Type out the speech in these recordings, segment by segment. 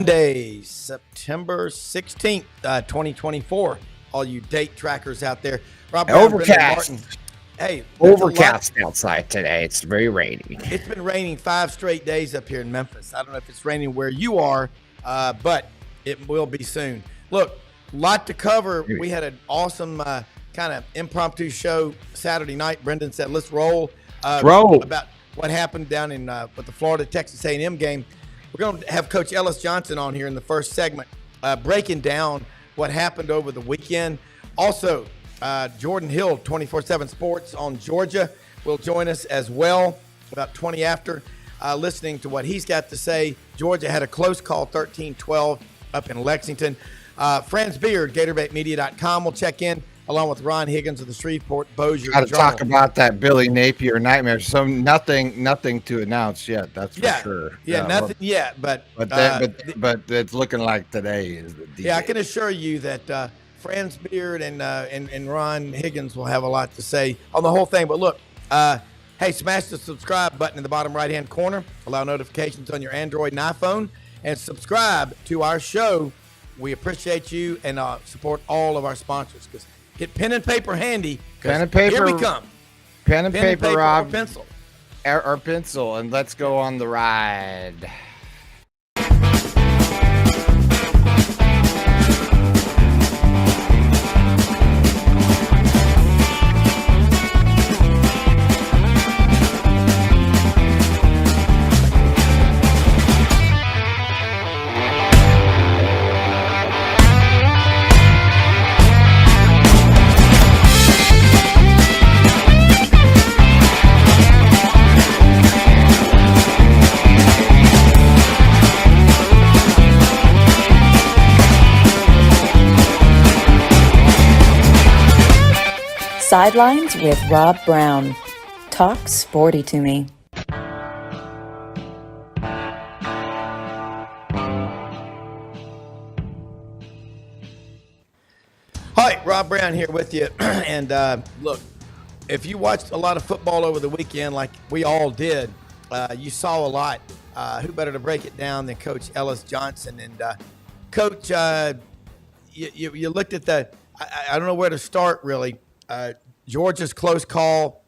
Monday, September 16th, 2024. All you date trackers out there. Rob Browne, Brenden Martin. Hey, overcast outside today. It's very rainy. It's been raining 5 straight days up here in Memphis. I don't know if it's raining where you are, but it will be soon. Look, a lot to cover. We had an awesome kind of impromptu show Saturday night. Brenden said, let's roll. About what happened down in with the Florida Texas A&M game. We're going to have Coach Ellis Johnson on here in the first segment, breaking down what happened over the weekend. Also, Jordan Hill, 24/7 Sports on Georgia, will join us as well, about 20 after, listening to what he's got to say. Georgia had a close call, 13-12, up in Lexington. Franz Beard, GatorbaitMedia.com, will check in, along with Ron Higgins of the Shreveport Bossier Got to talk about that Billy Napier nightmare. So nothing to announce yet. That's for sure. Yeah, nothing yet. But it's looking like today is the day. Yeah, I can assure you that Franz Beard and Ron Higgins will have a lot to say on the whole thing. But look, hey, smash the subscribe button in the bottom right-hand corner. Allow notifications on your Android and iPhone, and subscribe to our show. We appreciate you and support all of our sponsors. Because get pen and paper handy. Pen and paper. Here we come. Pen and paper, Rob. Or pencil. Or pencil, and let's go on the ride. Sidelines with Rob Browne. Talk sporty to me. Hi, Rob Browne here with you. And look, if you watched a lot of football over the weekend like we all did, you saw a lot. Who better to break it down than Coach Ellis Johnson? And Coach, you looked at the I don't know where to start, really. Georgia's close call.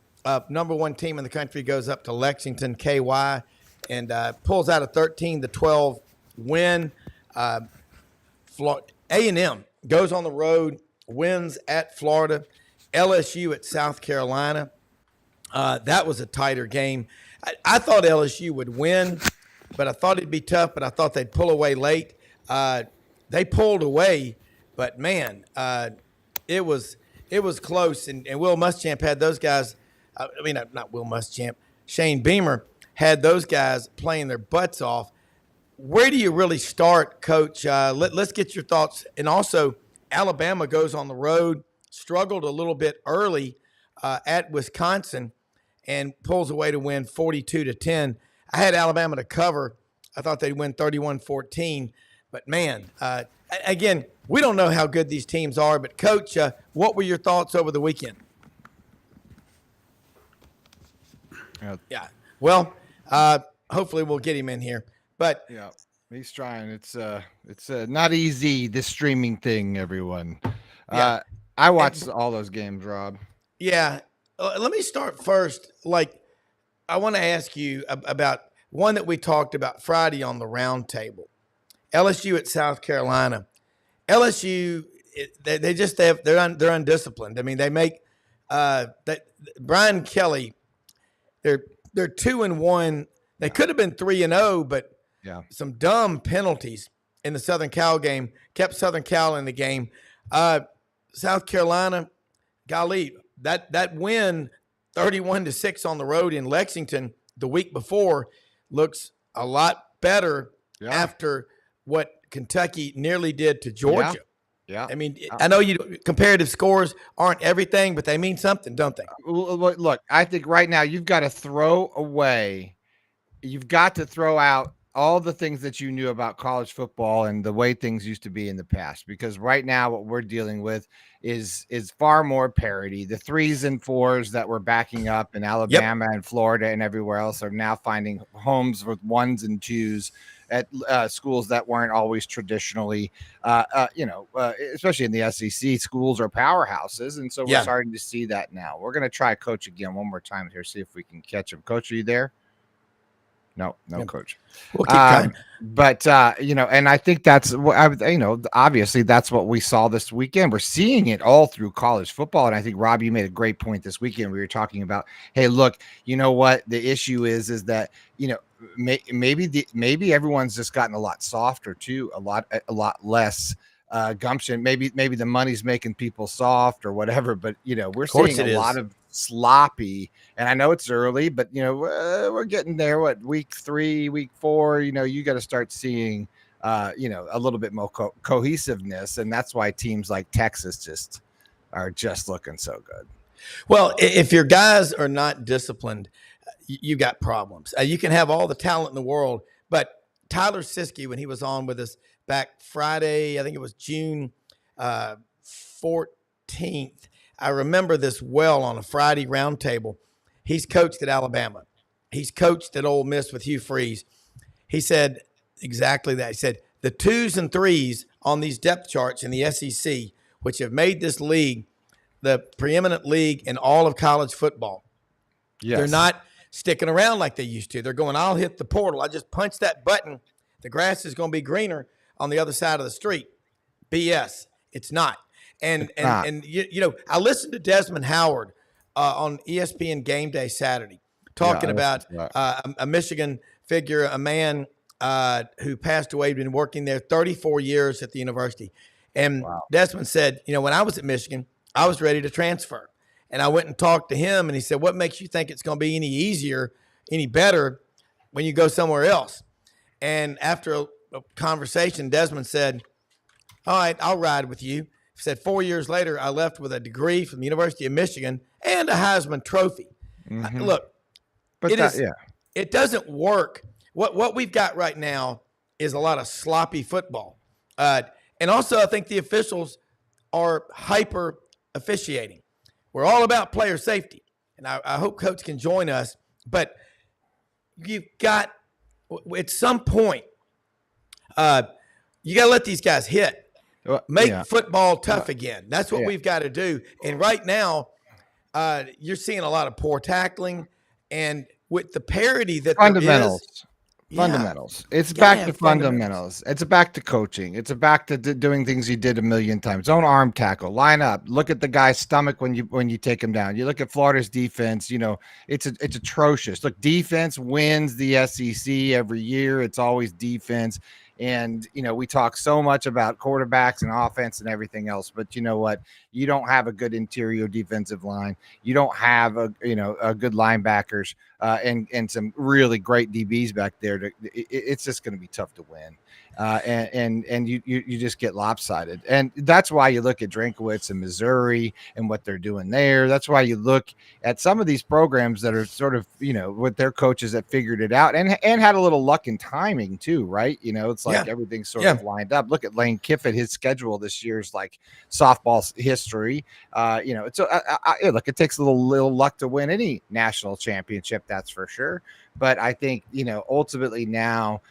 Number one team in the country goes up to Lexington, KY, and pulls out a 13-12 win. A&M goes on the road, wins at Florida. LSU at South Carolina. That was a tighter game. I thought LSU would win, but I thought it'd be tough, but I thought they'd pull away late. They pulled away, but, man, it was close, and Will Muschamp had those guys. Not Will Muschamp. Shane Beamer had those guys playing their butts off. Where do you really start, Coach? Let's get your thoughts. And also, Alabama goes on the road, struggled a little bit early at Wisconsin, and pulls away to win 42-10. I had Alabama to cover. I thought they'd win 31-14. But, man, again, we don't know how good these teams are, but, Coach, what were your thoughts over the weekend? Yeah. Well, hopefully we'll get him in here. But yeah, he's trying. It's not easy, this streaming thing, everyone. Yeah. I watched all those games, Rob. Yeah. Let me start first. I want to ask you about one that we talked about Friday on the round table. LSU at South Carolina. LSU, they're undisciplined. I mean, they make Brian Kelly. They're 2-1. They could have been 3-0, but some dumb penalties in the Southern Cal game kept Southern Cal in the game. South Carolina, golly, that win 31-6 on the road in Lexington the week before looks a lot better after what Kentucky nearly did to Georgia. Yeah. I mean, I know comparative scores aren't everything, but they mean something, don't they? Look, I think right now you've got to throw out all the things that you knew about college football and the way things used to be in the past, because right now what we're dealing with is far more parity. The 3s and 4s that were backing up in Alabama and Florida and everywhere else are now finding homes with 1s and 2s. at schools that weren't always traditionally, especially in the SEC, schools are powerhouses. And so we're starting to see that now. We're going to try Coach again one more time here, see if we can catch him. Coach, are you there? No, Coach. We'll keep trying. But, and I think that's what obviously that's what we saw this weekend. We're seeing it all through college football. And I think, Rob, you made a great point this weekend. We were talking about, hey, look, you know what the issue is that, maybe everyone's just gotten a lot softer too, a lot less gumption. Maybe the money's making people soft or whatever, but we're seeing a lot of sloppy, and I know it's early, but we're getting there. What, week 3, week 4, you got to start seeing a little bit more cohesiveness, and that's why teams like Texas are just looking so good. Well, if your guys are not disciplined, you got problems. You can have all the talent in the world, but Tyler Siskey, when he was on with us back Friday, I think it was June 14th, I remember this well on a Friday roundtable. He's coached at Alabama. He's coached at Ole Miss with Hugh Freeze. He said exactly that. He said the 2s and 3s on these depth charts in the SEC, which have made this league the preeminent league in all of college football. Yes. They're not sticking around like they used to. They're going, I'll hit the portal. I just punch that button. The grass is going to be greener on the other side of the street. BS. It's not. And I listened to Desmond Howard on ESPN Game Day Saturday talking about a Michigan figure, a man who passed away, been working there 34 years at the university. And Desmond said, when I was at Michigan, I was ready to transfer. And I went and talked to him, and he said, what makes you think it's going to be any easier, any better when you go somewhere else? And after a conversation, Desmond said, all right, I'll ride with you. He said 4 years later, I left with a degree from the University of Michigan and a Heisman Trophy. Mm-hmm. Look, it doesn't work. What we've got right now is a lot of sloppy football. And also, I think the officials are hyper officiating. We're all about player safety, and I hope Coach can join us. But you've got, at some point, you got to let these guys hit. Make football tough again. That's what we've got to do. And right now, you're seeing a lot of poor tackling, and with the parity that fundamentals. It's back to fundamentals. It's back to coaching. It's back to doing things you did a million times. Don't arm tackle. Line up. Look at the guy's stomach when you take him down. You look at Florida's defense. It's atrocious. Look, defense wins the SEC every year. It's always defense. And, we talk so much about quarterbacks and offense and everything else, but you know what? You don't have a good interior defensive line. You don't have a good linebackers and some really great DBs back there. It's just going to be tough to win. And you just get lopsided. And that's why you look at Drinkowitz and Missouri and what they're doing there. That's why you look at some of these programs that are sort of, with their coaches that figured it out and had a little luck and timing too, right? It's like everything's sort of lined up. Look at Lane Kiffin, his schedule this year is like softball history. Look, it takes a little luck to win any national championship, that's for sure. But I think, ultimately now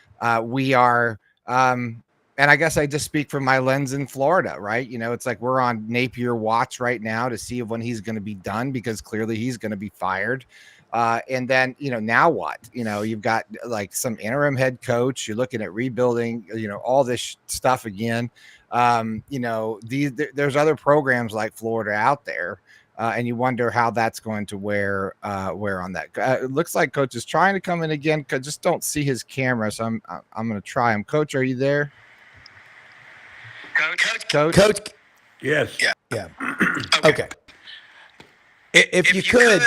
we are, and I guess I just speak from my lens in Florida, right? It's like we're on Napier watch right now to see when he's going to be done, because clearly he's going to be fired. And then, now what? You've got like some interim head coach. You're looking at rebuilding, all this stuff again. There's other programs like Florida out there. And you wonder how that's going to wear on that. It looks like Coach is trying to come in again. I just don't see his camera, so I'm going to try him. Coach, are you there? Coach. Yes. Yeah. Okay. If you could,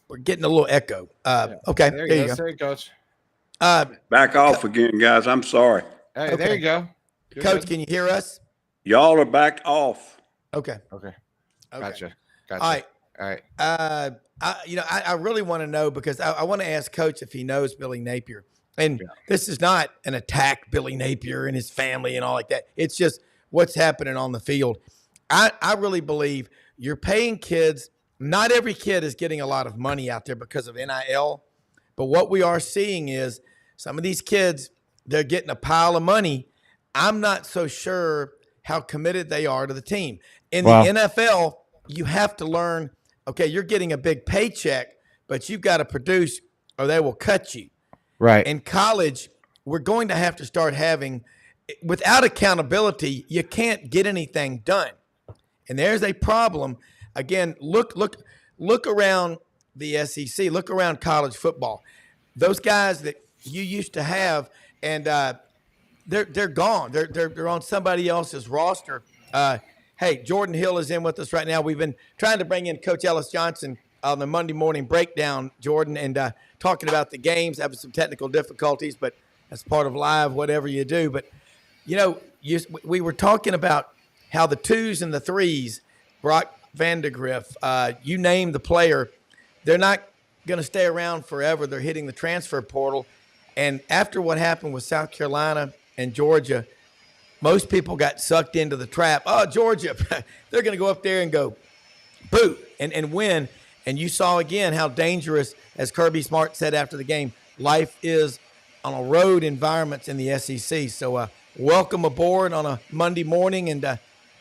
we're getting a little echo. Okay. There you go. Sorry, Coach. Back off again, guys. I'm sorry. Hey, okay. There you go. Coach, can you hear us? Y'all are back off. Okay. Gotcha. All right. I really want to know, because I want to ask Coach if he knows Billy Napier. And this is not an attack, Billy Napier and his family and all like that. It's just what's happening on the field. I really believe you're paying kids. Not every kid is getting a lot of money out there because of NIL. But what we are seeing is some of these kids they're getting a pile of money. I'm not so sure how committed they are to the team. In the NFL, you have to learn, okay, you're getting a big paycheck, but you've got to produce or they will cut you. Right. In college, we're going to have to start having, without accountability, you can't get anything done. And there's a problem. Again, look around the SEC, look around college football. Those guys that you used to have, and they're gone. They're on somebody else's roster. Hey, Jordan Hill is in with us right now. We've been trying to bring in Coach Ellis Johnson on the Monday morning breakdown, Jordan, and talking about the games, having some technical difficulties, but that's part of live, whatever you do. But, we were talking about how the 2s and the 3s, Brock Vandegrift, you name the player, they're not going to stay around forever. They're hitting the transfer portal. And after what happened with South Carolina and Georgia, most people got sucked into the trap. Oh, Georgia, they're going to go up there and go, boo, and win. And you saw again how dangerous, as Kirby Smart said after the game, life is on a road environments in the SEC. So welcome aboard on a Monday morning, and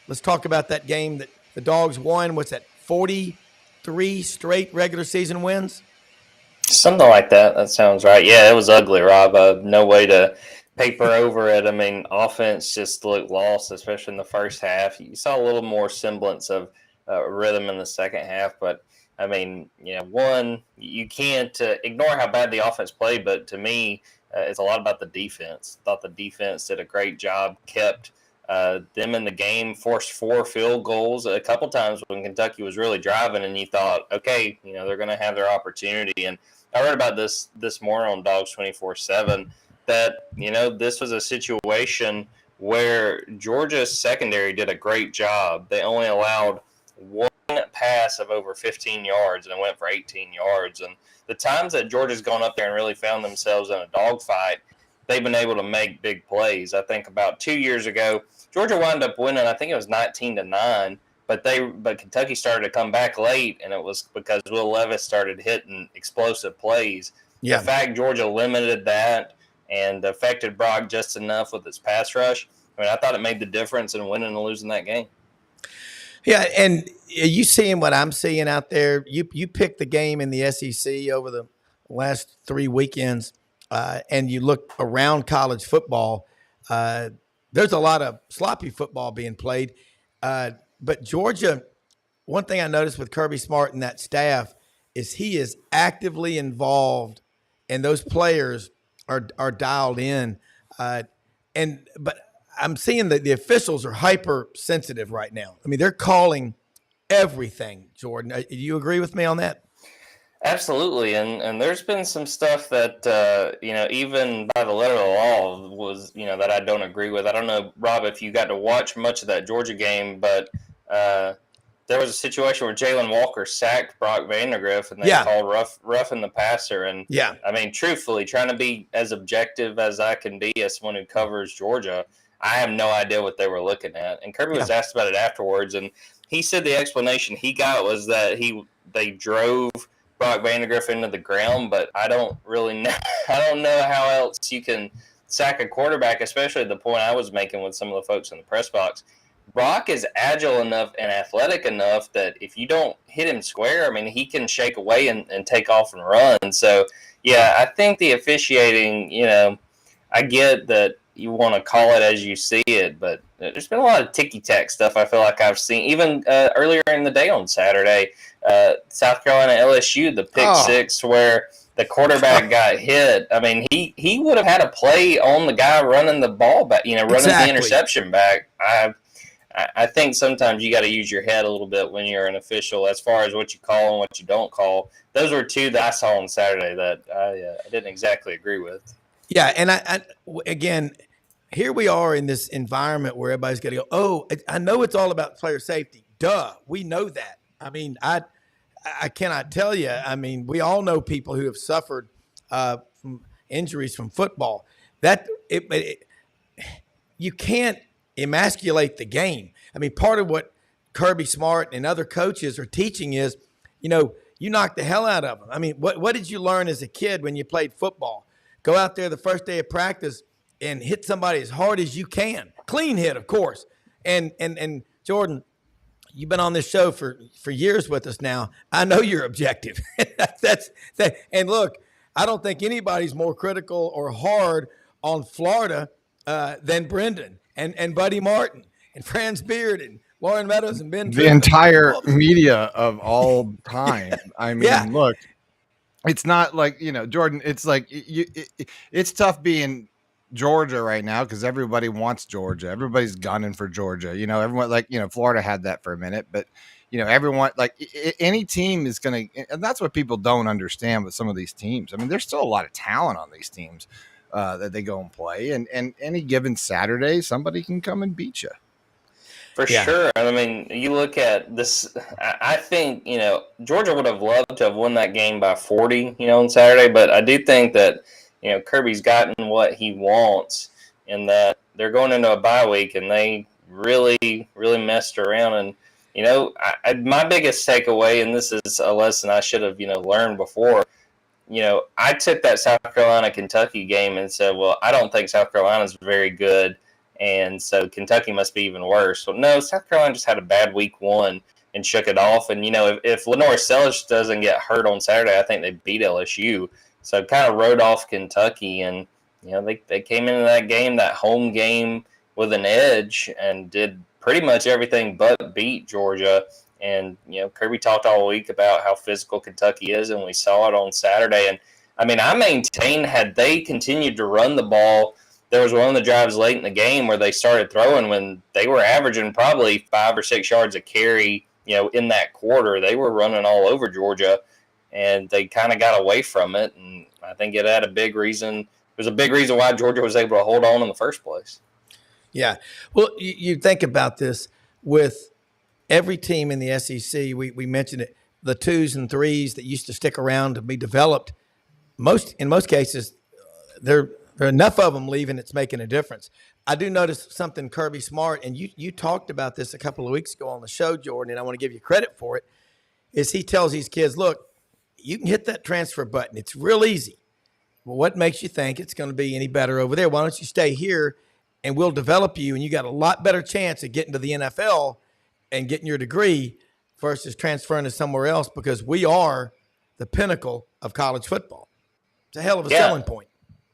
let's talk about that game that the Dogs won. What's that, 43 straight regular season wins? Something like that. That sounds right. Yeah, it was ugly, Rob. No way to paper over it. I mean, offense just looked lost, especially in the first half. You saw a little more semblance of rhythm in the second half, but I mean, one, you can't ignore how bad the offense played, but to me, it's a lot about the defense. I thought the defense did a great job, kept them in the game, forced 4 field goals a couple times when Kentucky was really driving, and you thought, okay, they're going to have their opportunity. And I read about this morning on Dogs 24/7 that, this was a situation where Georgia's secondary did a great job. They only allowed one pass of over 15 yards, and it went for 18 yards. And the times that Georgia's gone up there and really found themselves in a dogfight, they've been able to make big plays. I think about 2 years ago, Georgia wound up winning, I think it was 19-9, but Kentucky started to come back late, and it was because Will Levis started hitting explosive plays. Yeah. The fact Georgia limited that and affected Brock just enough with its pass rush, I mean, I thought it made the difference in winning and losing that game. Yeah, and you seeing what I'm seeing out there? You picked the game in the SEC over the last 3 weekends, and you look around college football, there's a lot of sloppy football being played. But Georgia, one thing I noticed with Kirby Smart and that staff is he is actively involved, and those players are dialed in. But I'm seeing that the officials are hypersensitive right now. I mean, they're calling everything, Jordan. Do you agree with me on that? Absolutely, and there's been some stuff that even by the letter of the law was that I don't agree with. I don't know, Rob, if you got to watch much of that Georgia game, but there was a situation where Jalen Walker sacked Brock Vandegrift, and they called roughing the passer. And I mean, truthfully, trying to be as objective as I can be as someone who covers Georgia, I have no idea what they were looking at. And Kirby was asked about it afterwards, and he said the explanation he got was that they drove Brock Vandegrift into the ground, but I don't really know. I don't know how else you can sack a quarterback, especially at the point I was making with some of the folks in the press box. Brock is agile enough and athletic enough that if you don't hit him square, I mean, he can shake away and take off and run. So, yeah, I think the officiating, I get that you want to call it as you see it, but there's been a lot of ticky-tack stuff I feel like I've seen. Even earlier in the day on Saturday, South Carolina LSU, the pick six where the quarterback got hit. I mean, he would have had a play on the guy running the ball back, running the interception back. I think sometimes you got to use your head a little bit when you're an official as far as what you call and what you don't call. Those were two that I saw on Saturday that I didn't exactly agree with. Yeah, and I again, here we are in this environment where everybody's going to go, I know it's all about player safety. Duh, we know that. I mean, I cannot tell you. I mean, we all know people who have suffered from injuries from football. You can't emasculate the game. I mean, part of what Kirby Smart and other coaches are teaching is, you knock the hell out of them. I mean, what did you learn as a kid when you played football? Go out there the first day of practice and hit somebody as hard as you can. Clean hit, of course. And Jordan, you've been on this show for years with us now. I know you're objective. That's that. And look, I don't think anybody's more critical or hard on Florida than Brenden and Buddy Martin and Franz Beard and Lauren Meadows and Ben. The entire media of all time. I mean, look, it's not like, Jordan, it's like it's tough being Georgia right now because everybody wants Georgia. Everybody's gunning for Georgia. Everyone Florida had that for a minute, but everyone any team is going to, and that's what people don't understand with some of these teams. I mean, there's still a lot of talent on these teams that they go and play, and any given Saturday, somebody can come and beat you. For sure. I mean, you look at this, I think, Georgia would have loved to have won that game by 40, on Saturday, but I do think that, Kirby's gotten what he wants in that they're going into a bye week and they really, really messed around. And, my biggest takeaway, and this is a lesson I should have, learned before, I took that South Carolina-Kentucky game and said, well, I don't think South Carolina's very good. And so Kentucky must be even worse. Well, no, South Carolina just had a bad week one and shook it off. And, if Lenore Sellish doesn't get hurt on Saturday, I think they beat LSU. So it kind of rode off Kentucky. And, they came into that game, that home game, with an edge and did pretty much everything but beat Georgia. And, Kirby talked all week about how physical Kentucky is, and we saw it on Saturday. And, I mean, I maintain had they continued to run the ball, there was one of the drives late in the game where they started throwing when they were averaging probably 5 or 6 yards a carry, in that quarter. They were running all over Georgia, and they kind of got away from it. And I think it had a big reason. There's a big reason why Georgia was able to hold on in the first place. Yeah. Well, you think about this with every team in the SEC. We mentioned it, the 2s and 3s that used to stick around to be developed. In most cases, there are enough of them leaving, it's making a difference. I do notice something Kirby Smart, and you talked about this a couple of weeks ago on the show, Jordan, and I want to give you credit for it, is he tells these kids, look, you can hit that transfer button. It's real easy. Well, what makes you think it's going to be any better over there? Why don't you stay here and we'll develop you, and you got a lot better chance of getting to the NFL and getting your degree versus transferring to somewhere else, because we are the pinnacle of college football. It's a hell of a selling point.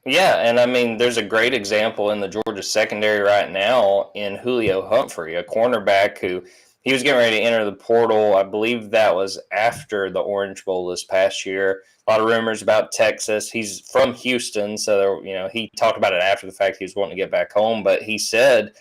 Yeah, and I mean, there's a great example in the Georgia secondary right now in Julio Humphrey, a cornerback who he was getting ready to enter the portal. I believe that was after the Orange Bowl this past year. A lot of rumors about Texas. He's from Houston, so he talked about it after the fact. He was wanting to get back home, but he said,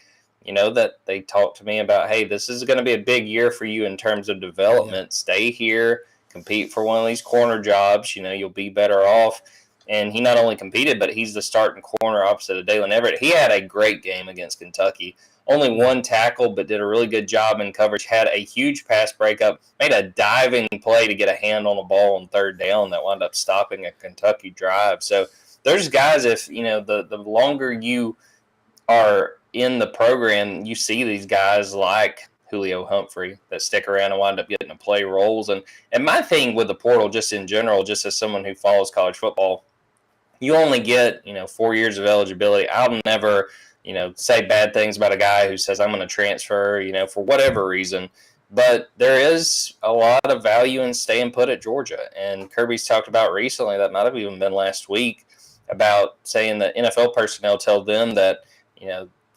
that they talked to me about, hey, this is going to be a big year for you in terms of development. Stay here, compete for one of these corner jobs. You'll be better off. And he not only competed, but he's the starting corner opposite of Dalen Everett. He had a great game against Kentucky. Only one tackle, but did a really good job in coverage. Had a huge pass breakup. Made a diving play to get a hand on the ball on third down that wound up stopping a Kentucky drive. So there's guys, if the longer you are in the program, you see these guys like Julio Humphrey that stick around and wind up getting to play roles. And my thing with the portal, just in general, just as someone who follows college football, you only get, 4 years of eligibility. I'll never, say bad things about a guy who says I'm going to transfer, for whatever reason. But there is a lot of value in staying put at Georgia. And Kirby's talked about recently, that might have even been last week, about saying that NFL personnel tell them that,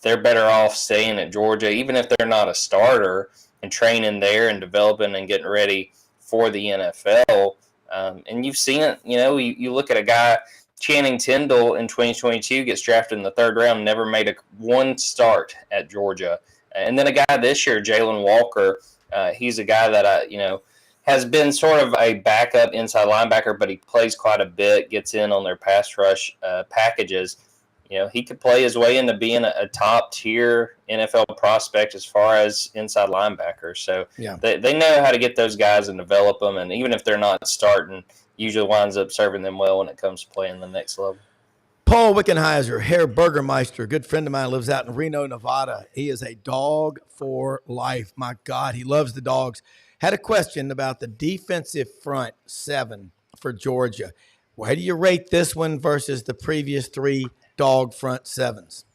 they're better off staying at Georgia, even if they're not a starter, and training there and developing and getting ready for the NFL. And you've seen it, you look at a guy, Channing Tindall in 2022 gets drafted in the third round, never made one start at Georgia. And then a guy this year, Jalen Walker, he's a guy that, has been sort of a backup inside linebacker, but he plays quite a bit, gets in on their pass rush packages. He could play his way into being a top-tier NFL prospect as far as inside linebackers. So they know how to get those guys and develop them, and even if they're not starting, usually winds up serving them well when it comes to playing the next level. Paul Wickenheiser, Herr Burgermeister, a good friend of mine, lives out in Reno, Nevada. He is a dog for life. My God, he loves the dogs. Had a question about the defensive front seven for Georgia. Where do you rate this one versus the previous three dog front sevens?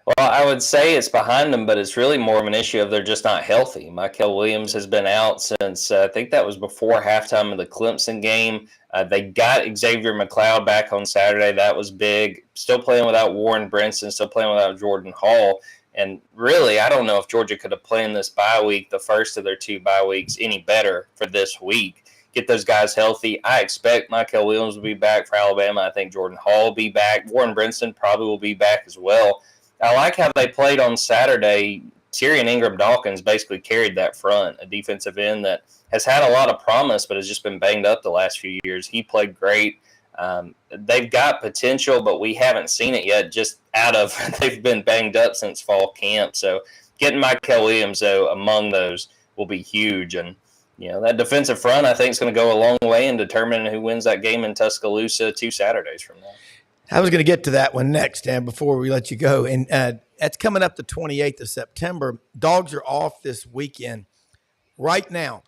Well, I would say it's behind them, but it's really more of an issue of they're just not healthy. Michael Williams has been out since I think that was before halftime of the Clemson game. They got Xavier McLeod back on Saturday. That was big. Still playing without Warren Brinson, still playing without Jordan Hall. And really, I don't know if Georgia could have planned this bye week, the first of their 2 bye weeks, any better for this week. Get those guys healthy. I expect Michael Williams will be back for Alabama. I think Jordan Hall will be back. Warren Brinson probably will be back as well. I like how they played on Saturday. Tyrion Ingram-Dawkins basically carried that front, a defensive end that has had a lot of promise but has just been banged up the last few years. He played great. They've got potential, but we haven't seen it yet just out of – they've been banged up since fall camp. So getting Michael Williams, though, among those will be huge. And, that defensive front I think is going to go a long way in determining who wins that game in Tuscaloosa 2 Saturdays from now. I was going to get to that one next, Dan, before we let you go. And that's coming up the 28th of September. Dogs are off this weekend. Right now,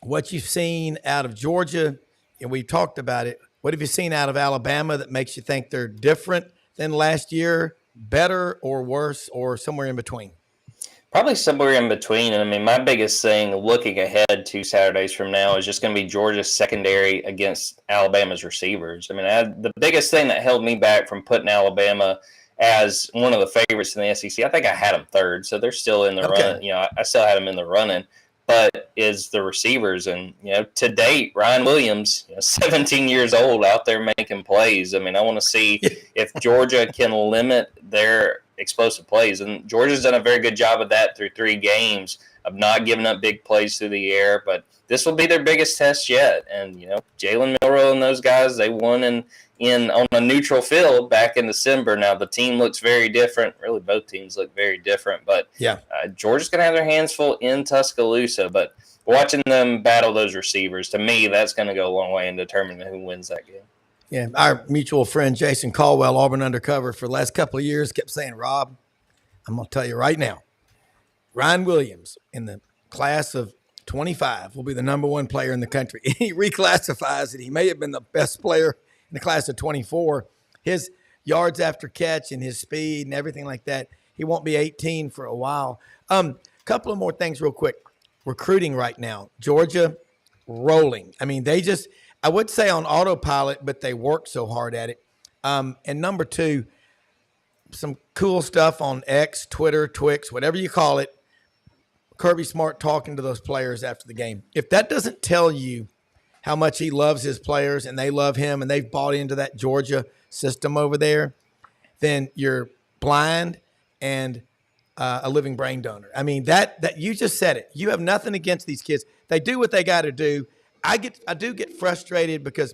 what you've seen out of Georgia, and we've talked about it, what have you seen out of Alabama that makes you think they're different than last year, better or worse, or somewhere in between? Probably somewhere in between. And I mean, my biggest thing looking ahead 2 Saturdays from now is just going to be Georgia's secondary against Alabama's receivers. I mean, the biggest thing that held me back from putting Alabama as one of the favorites in the SEC, I think I had them third, so they're still in the run. I still had them in the running, but is the receivers. And, to date, Ryan Williams, 17 years old, out there making plays. I mean, I want to see if Georgia can limit their explosive plays. And Georgia's done a very good job of that through 3 games of not giving up big plays through the air. But this will be their biggest test yet. And, Jalen Milroe and those guys, they won in on a neutral field back in December. Now, the team looks very different. Really, both teams look very different. But Georgia's going to have their hands full in Tuscaloosa. But watching them battle those receivers, to me, that's going to go a long way in determining who wins that game. Yeah, our mutual friend Jason Caldwell, Auburn Undercover, for the last couple of years kept saying, Rob, I'm going to tell you right now, Ryan Williams in the class of 25 will be the number 1 player in the country. He reclassifies it. He may have been the best player in the class of 24. His yards after catch and his speed and everything like that, he won't be 18 for a while. Couple of more things real quick. Recruiting right now, Georgia rolling. I mean, I would say on autopilot, but they work so hard at it. And number 2, some cool stuff on X, Twitter, Twix, whatever you call it. Kirby Smart talking to those players after the game. If that doesn't tell you how much he loves his players and they love him and they've bought into that Georgia system over there, then you're blind and a living brain donor. I mean, that you just said it. You have nothing against these kids. They do what they got to do. I do get frustrated because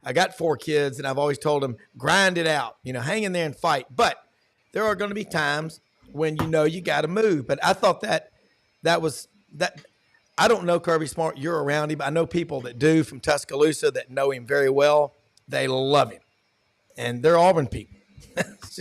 I got 4 kids and I've always told them, grind it out, hang in there and fight. But there are going to be times when you got to move. But I thought that was that. I don't know Kirby Smart. You're around him. I know people that do from Tuscaloosa that know him very well. They love him, and they're Auburn people.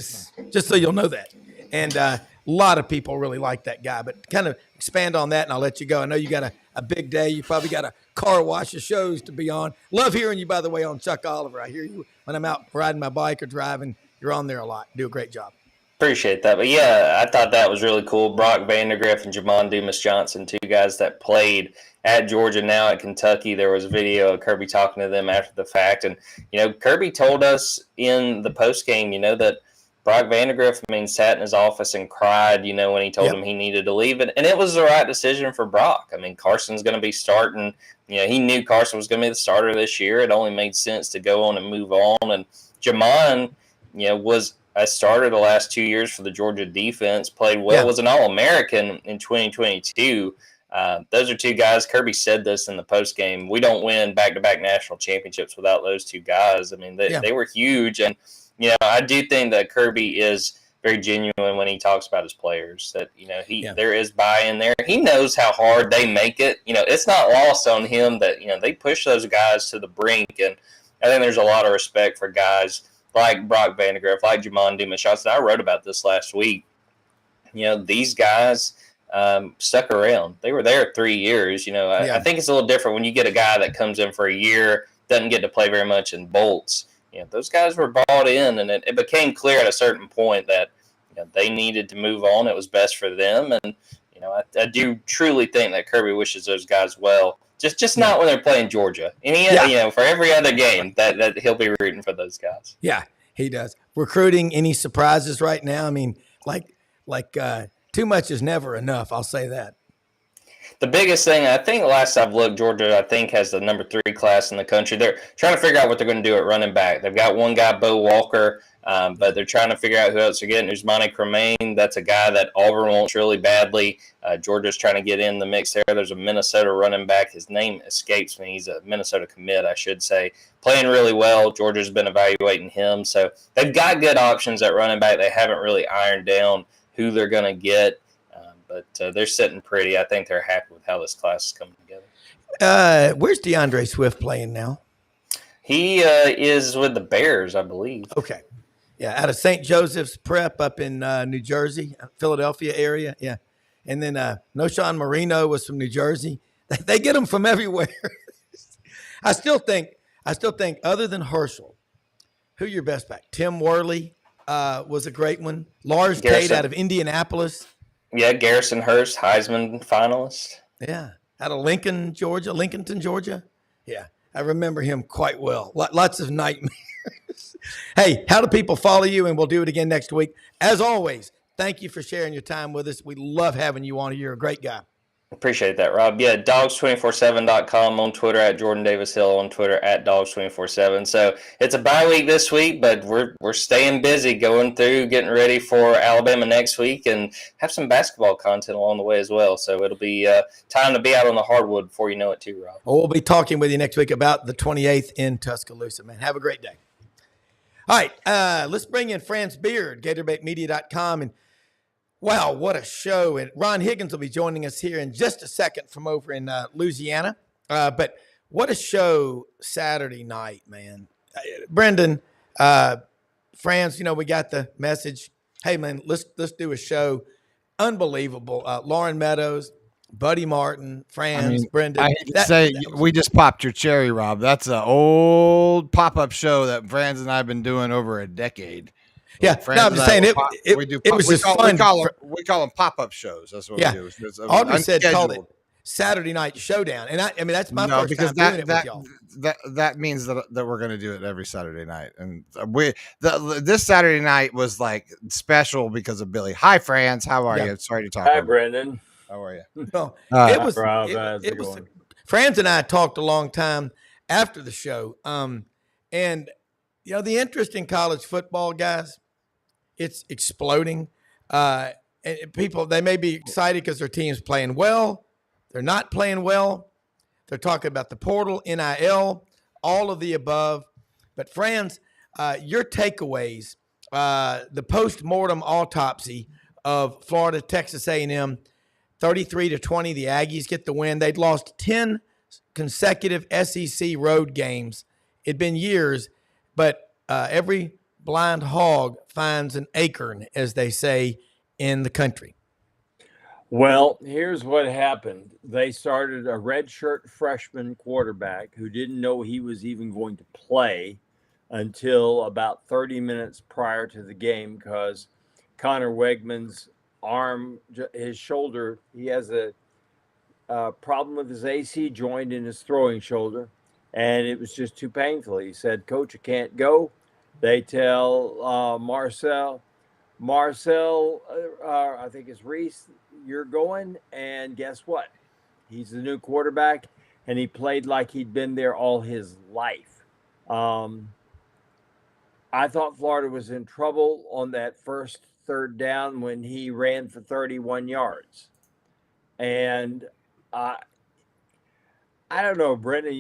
just so you'll know that. And a lot of people really like that guy. But kind of expand on that, and I'll let you go. I know you got a big day. You probably got a car wash of shows to be on. Love hearing you, by the way, on Chuck Oliver. I hear you when I'm out riding my bike or driving. You're on there a lot. Do a great job. Appreciate that. But, I thought that was really cool. Brock Vandegrift and Jamon Dumas-Johnson, 2 guys that played at Georgia, now at Kentucky. There was a video of Kirby talking to them after the fact. And, Kirby told us in the postgame, that Brock Vandegrift, sat in his office and cried, when he told him he needed to leave. And it was the right decision for Brock. Carson's going to be starting. He knew Carson was going to be the starter this year. It only made sense to go on and move on. And Jamon, was a starter the last 2 years for the Georgia defense, played well, was an All-American in 2022. Those are 2 guys. Kirby said this in the postgame. We don't win back-to-back national championships without those 2 guys. They were huge. And, I do think that Kirby is very genuine when he talks about his players, that, there is buy-in there. He knows how hard they make it. It's not lost on him that, they push those guys to the brink. And I think there's a lot of respect for guys like Brock Vandegrift, like Jamon Dumas-Johnson. I wrote about this last week. These guys stuck around. They were there 3 years. I think it's a little different when you get a guy that comes in for a year, doesn't get to play very much and bolts. those guys were bought in, and it became clear at a certain point that they needed to move on. It was best for them, and I do truly think that Kirby wishes those guys well. Just not when they're playing Georgia. And for every other game that he'll be rooting for those guys. Yeah, he does. Recruiting, any surprises right now? I mean, like too much is never enough. I'll say that. The biggest thing, I think last I've looked, Georgia, I think, has the number 3 class in the country. They're trying to figure out what they're going to do at running back. They've got one guy, Bo Walker, but they're trying to figure out who else they're getting. Usmani Cremain, that's a guy that Auburn wants really badly. Georgia's trying to get in the mix there. There's a Minnesota running back. His name escapes me. He's a Minnesota commit, I should say. Playing really well. Georgia's been evaluating him. So they've got good options at running back. They haven't really ironed down who they're going to get. But they're sitting pretty. I think they're happy with how this class is coming together. Where's DeAndre Swift playing now? He is with the Bears, I believe. Okay. Yeah, out of St. Joseph's Prep up in New Jersey, Philadelphia area. Yeah. And then Noshawn Marino was from New Jersey. They get them from everywhere. I still think other than Herschel, who your best back? Tim Worley was a great one. Lars Tate out of Indianapolis. Yeah, Garrison Hurst, Heisman finalist. Yeah, out of Lincolnton, Georgia. Yeah, I remember him quite well. Lots of nightmares. Hey, how do people follow you? And we'll do it again next week. As always, thank you for sharing your time with us. We love having you on. You're a great guy. Appreciate that, Rob. Yeah, dogs247.com on Twitter, at Jordan Davis Hill on Twitter, at dogs247. So it's a bye week this week, but we're staying busy, going through, getting ready for Alabama next week, and have some basketball content along the way as well. So it'll be time to be out on the hardwood before you know it too, Rob. Well, we'll be talking with you next week about the 28th in Tuscaloosa, man. Have a great day. All right, let's bring in Franz Beard, GatorbaitMedia.com, and wow, what a show. And Ron Higgins will be joining us here in just a second from over in Louisiana. But what a show Saturday night, man. Brenden, Franz, we got the message. Hey, man, let's do a show. Unbelievable. Lauren Meadows, Buddy Martin, Franz, Brenden. I hate to say, we just popped your cherry, Rob. That's an old pop-up show that Franz and I have been doing over a decade. Yeah, I'm just saying it was just fun. We call them pop-up shows. That's what we do. Audrey said called it Saturday Night Showdown. And I mean, that's my first time doing it with y'all. That means that we're going to do it every Saturday night. And this Saturday night was like special because of Billy. Hi, Franz. How are you? Sorry to talk. Hi, Brenden. How are you? No, it was Franz and I talked a long time after the show. And the interest in college football, guys, it's exploding. And people, they may be excited because their team's playing well. They're not playing well. They're talking about the portal, NIL, all of the above. But Franz, your takeaways, the post-mortem autopsy of Florida, Texas A&M, 33-20, the Aggies get the win. They'd lost 10 consecutive SEC road games. It'd been years, but every blind hog finds an acorn, as they say in the country. Well, here's what happened. They started a redshirt freshman quarterback who didn't know he was even going to play until about 30 minutes prior to the game because Connor Wegman's arm, his shoulder, he has a problem with his AC joint in his throwing shoulder, and it was just too painful. He said, "Coach, I can't go." They tell Marcel, I think it's Reese, "You're going." And guess what? He's the new quarterback, and he played like he'd been there all his life. I thought Florida was in trouble on that first third down when he ran for 31 yards. And I don't know, Brenden,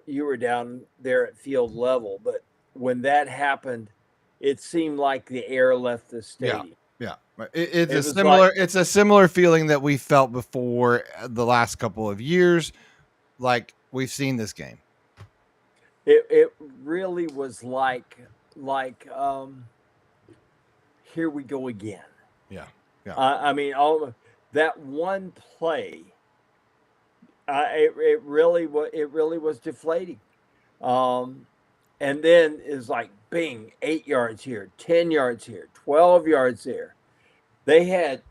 you were down there at field level, but when that happened, it seemed like the air left the stadium. Yeah. It's a similar feeling that we felt before the last couple of years. Like we've seen this game. It really was like here we go again. Yeah. I mean, all that one play, it really was deflating. and then is like bing, 8 yards here, 10 yards here, 12 yards there. They had.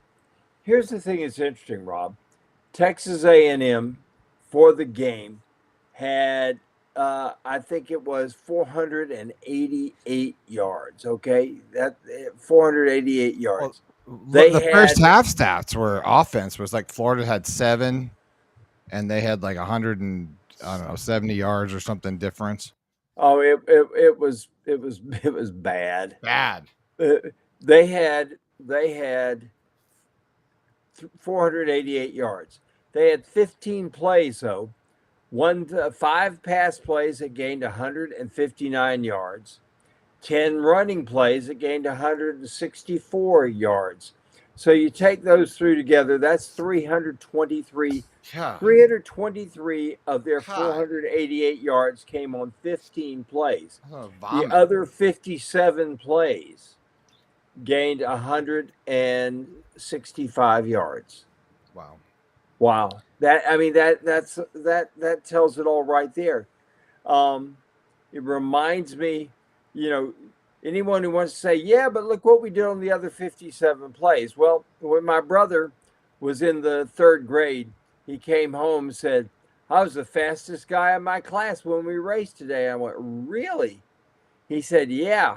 Here's the thing that's interesting, Rob. Texas A&M for the game had I think it was 488 yards. Okay, that 488 yards. Well, They the had, first half stats were offense was like Florida had 7, and they had like 100 and I don't know 70 yards or something difference. Oh, it was bad. Bad. They had 488 yards. They had 15 plays though. 5 pass plays that gained 159 yards, 10 running plays that gained 164 yards. So you take those three together, that's 323. Yeah. 323 of their God. 488 yards came on 15 plays. Oh, The vomit. other 57 plays gained 165 yards. Wow. That tells it all right there. It reminds me, anyone who wants to say, yeah, but look what we did on the other 57 plays. Well, when my brother was in the 3rd grade, he came home and said, I was the fastest guy in my class when we raced today. I went, really? He said, yeah.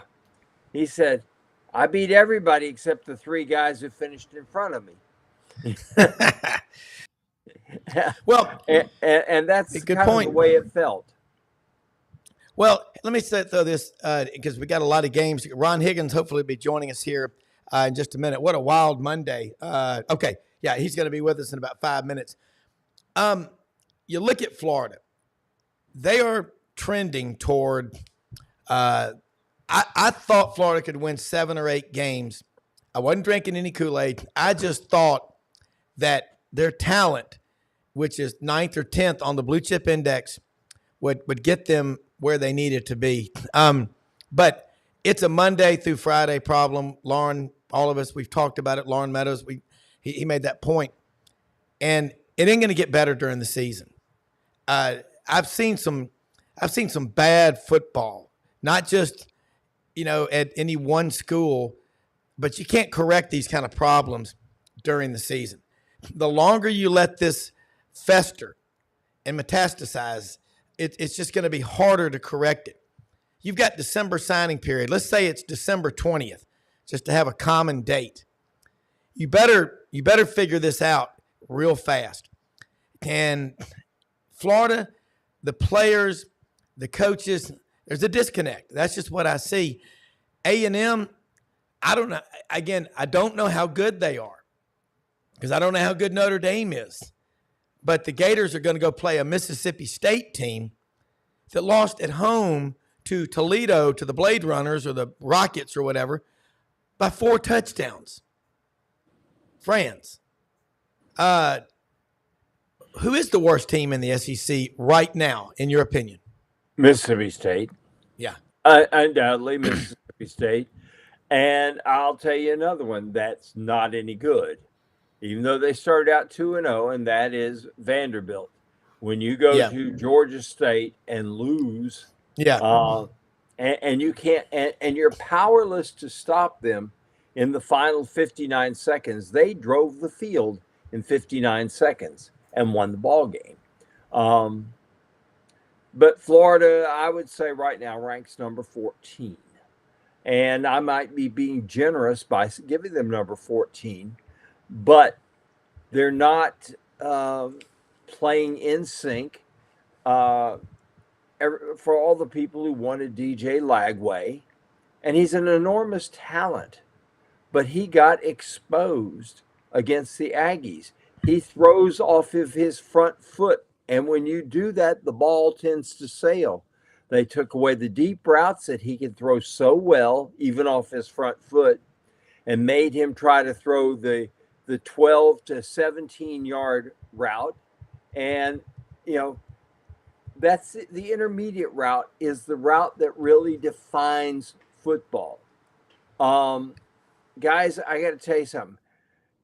He said, I beat everybody except the 3 guys who finished in front of me. Well, and that's a good kind point. of the way it felt. Well, let me throw this because we got a lot of games. Ron Higgins hopefully will be joining us here in just a minute. What a wild Monday. Okay, yeah, he's going to be with us in about 5 minutes. You look at Florida. They are trending toward I thought Florida could win 7 or 8 games. I wasn't drinking any Kool-Aid. I just thought that their talent, which is 9th or 10th on the blue chip index, would get them where they needed to be. But it's a Monday through Friday problem. Lauren, all of us, we've talked about it. Lauren Meadows, he made that point. And it ain't going to get better during the season. I've seen some bad football, not just, at any one school, but you can't correct these kind of problems during the season. The longer you let this fester and metastasize, it's just going to be harder to correct it. You've got December signing period. Let's say it's December 20th, just to have a common date. You better figure this out real fast. And Florida, the players, the coaches, there's a disconnect. That's just what I see. A&M, I don't know. Again, I don't know how good they are because I don't know how good Notre Dame is. But the Gators are going to go play a Mississippi State team that lost at home to Toledo, to the Blade Runners or the Rockets or whatever, by 4 touchdowns. Franz, who is the worst team in the SEC right now, in your opinion? Mississippi State. Yeah. Undoubtedly Mississippi State. And I'll tell you another one that's not any good, even though they started out 2-0, and that is Vanderbilt. When you go to Georgia State and lose, and you can't, and you're powerless to stop them in the final 59 seconds. They drove the field in 59 seconds and won the ball game. But Florida, I would say right now ranks number 14. And I might be being generous by giving them number 14, but they're not playing in sync. For all the people who wanted DJ Lagway, and he's an enormous talent, but he got exposed against the Aggies. He throws off of his front foot, and when you do that, the ball tends to sail. They took away the deep routes that he could throw so well, even off his front foot, and made him try to throw the 12 to 17 yard route. And, that's the intermediate route is the route that really defines football. Guys, I got to tell you something.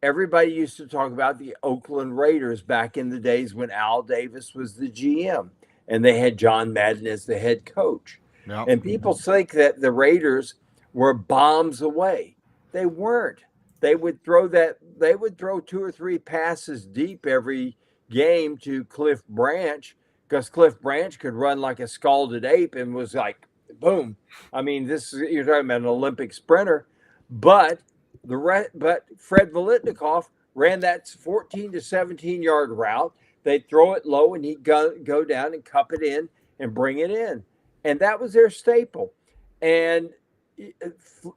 Everybody used to talk about the Oakland Raiders back in the days when Al Davis was the GM and they had John Madden as the head coach. Yep. And people think that the Raiders were bombs away. They weren't. They would throw 2 or 3 passes deep every game to Cliff Branch, because Cliff Branch could run like a scalded ape and was like, boom. I mean, you're talking about an Olympic sprinter, but but Fred Volitnikoff ran that 14 to 17 yard route. They'd throw it low and he'd go down and cup it in and bring it in. And that was their staple. And,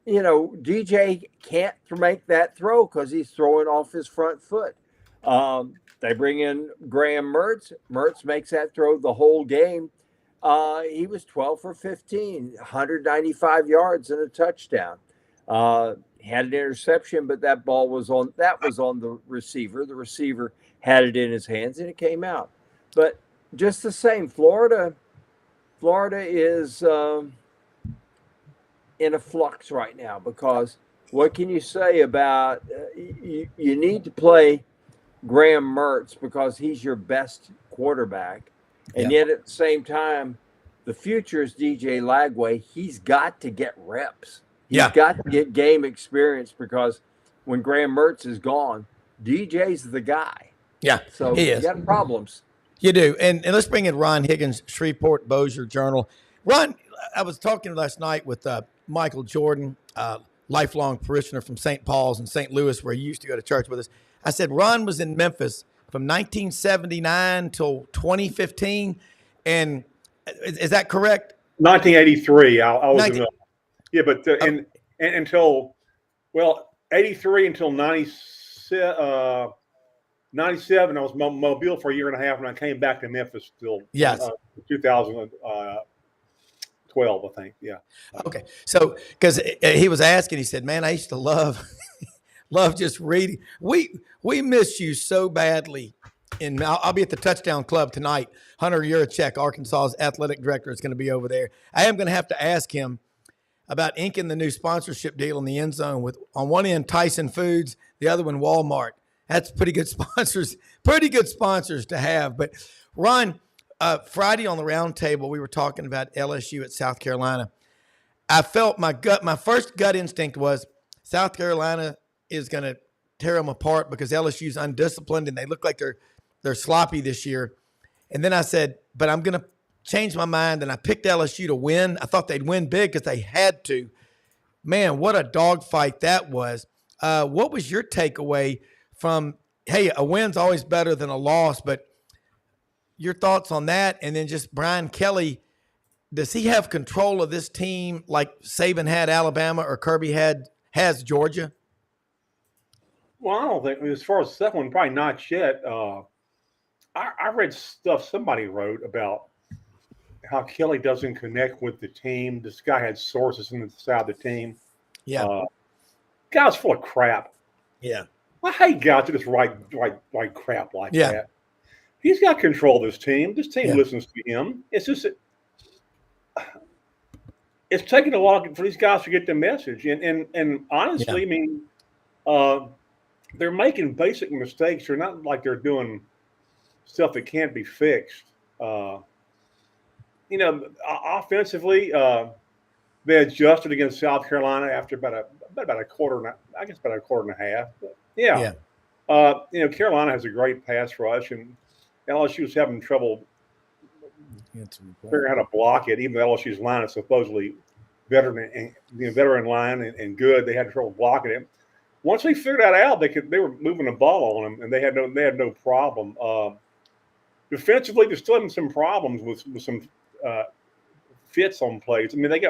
DJ can't make that throw because he's throwing off his front foot. They bring in Graham Mertz. Mertz makes that throw the whole game. He was 12 for 15, 195 yards and a touchdown. Had an interception, but that was on the receiver. The receiver had it in his hands and it came out. But just the same, Florida is in a flux right now, because what can you say about you need to play Graham Mertz because he's your best quarterback, and yet at the same time, the future is DJ Lagway. He's got to get reps. He's got to get game experience, because when Graham Mertz is gone, DJ's the guy. Yeah, so he is. You got problems. You do. And let's bring in Ron Higgins, Shreveport Bossier Journal. Ron, I was talking last night with Michael Jordan, lifelong parishioner from St. Paul's in St. Louis, where he used to go to church with us. I said, Ron was in Memphis from 1979 till 2015. And is that correct? 1983. I was in yeah, but and until 83 until 97. 97, I was Mobile for a year and a half, and I came back to Memphis till 2012, I think. Yeah. Okay. So, because he was asking, he said, "Man, I used to love just reading. We miss you so badly." And I'll be at the Touchdown Club tonight. Hunter Yurachek, Arkansas's athletic director, is going to be over there. I am going to have to ask him about inking the new sponsorship deal in the end zone with, on one end, Tyson Foods, the other one, Walmart. That's pretty good sponsors to have. But Ron, Friday on the round table, we were talking about LSU at South Carolina. I felt my first gut instinct was South Carolina is going to tear them apart because LSU's undisciplined and they look like they're sloppy this year. And then I said, but I'm going to change my mind, and I picked LSU to win. I thought they'd win big because they had to. Man, what a dogfight that was. What was your takeaway from, hey, a win's always better than a loss, but your thoughts on that? And then just Brian Kelly, does he have control of this team like Saban had Alabama or Kirby has Georgia? Well, I don't think, as far as the second one, probably not yet. I read stuff somebody wrote about how Kelly doesn't connect with the team. This guy had sources inside the team. Yeah. Guy's full of crap. Yeah. I hate guys that just write crap like that. He's got control of this team. This team listens to him. It's just it's taking a while for these guys to get the message. And honestly, I mean, they're making basic mistakes. They're not like they're doing stuff that can't be fixed. Offensively, they adjusted against South Carolina after about a quarter, I guess about a quarter and a half. But Carolina has a great pass rush, and LSU was having trouble figuring out how to block it. Even though LSU's line is supposedly veteran line and good, they had trouble blocking it. Once they figured that out, they were moving the ball on them, and they had no problem. Defensively, they're still having some problems with some fits on plays. I mean, they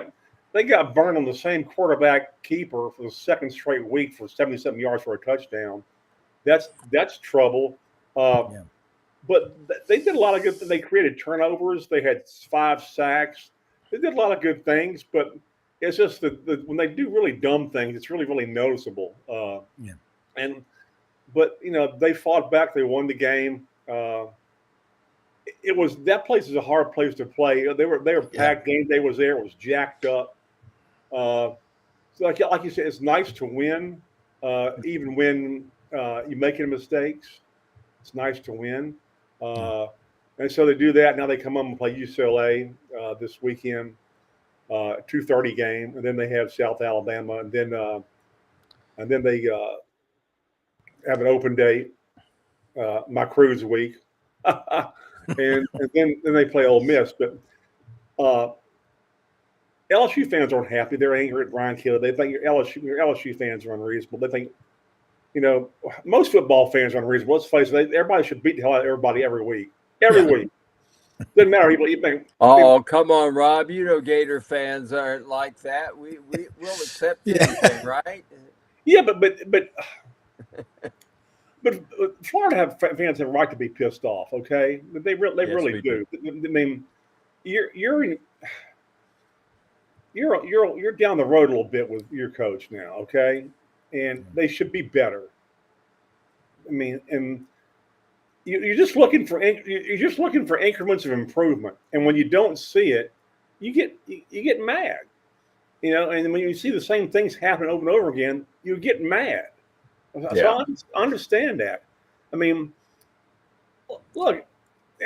got burned on the same quarterback keeper for the second straight week for 77 yards for a touchdown. That's trouble. But they did a lot of good things. They created turnovers. They had 5 sacks. They did a lot of good things, but it's just that when they do really dumb things, it's really, really noticeable. But they fought back. They won the game. That place is a hard place to play. They were packed. Game day was there. It was jacked up. So like you said, it's nice to win, even when you're making mistakes. It's nice to win. And so they do that. Now they come up and play UCLA this weekend. 2:30 game, and then they have South Alabama, and then they have an open date, my cruise week, and then they play Ole Miss. But LSU fans aren't happy. They're angry at Brian Kelly. They think your LSU fans are unreasonable. They think, most football fans are unreasonable. Let's face it, everybody should beat the hell out of everybody every week. Every week. Doesn't matter. You think, oh, come on, Rob. Gator fans aren't like that. We'll accept anything, right? Yeah, but Florida fans have a right to be pissed off. Okay, but they really do. I mean, you're down the road a little bit with your coach now. Okay, and they should be better. I mean, and you're just looking for increments of improvement, and when you don't see it, you get mad. And when you see the same things happen over and over again, you get mad. So I understand that. I mean, look,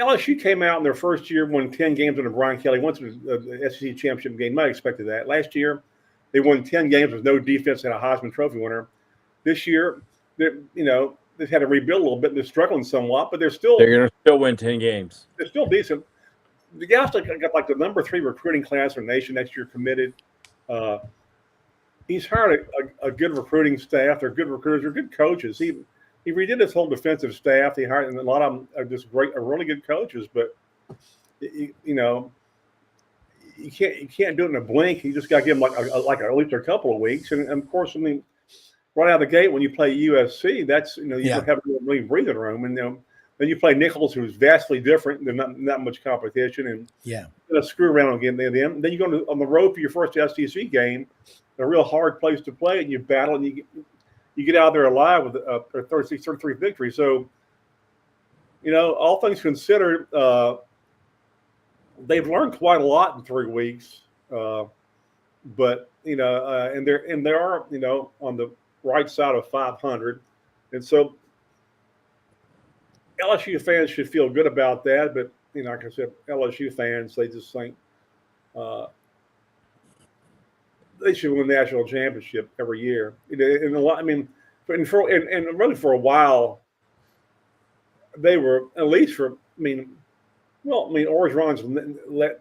LSU came out in their first year, won 10 games under Brian Kelly, went to the SEC championship game. I expected that. Last year, they won 10 games with no defense, had a Heisman Trophy winner. This year, they've had to rebuild a little bit. They're struggling somewhat, but they're going to still win 10 games. They're still decent. The guys got like the number 3 recruiting class in the nation next year committed. He's hired a good recruiting staff. They're good recruiters. They're good coaches. He redid his whole defensive staff. He hired, and a lot of them are just really good coaches. But you can't do it in a blink. You just got to give them like at least a couple of weeks. And of course, I mean, right out of the gate when you play USC, that's you don't have a really breathing room. And then you play Nichols, who's vastly different. There's not much competition, and screw around again. Then you go on the road for your first SEC game, a real hard place to play, and you battle, and you get out there alive with a 36-33 victory. So, all things considered, they've learned quite a lot in 3 weeks. But and they are on the right side of 500, and so LSU fans should feel good about that. But like I said, LSU fans, they just think they should win the national championship every year. And really for a while, they were at least Orgeron's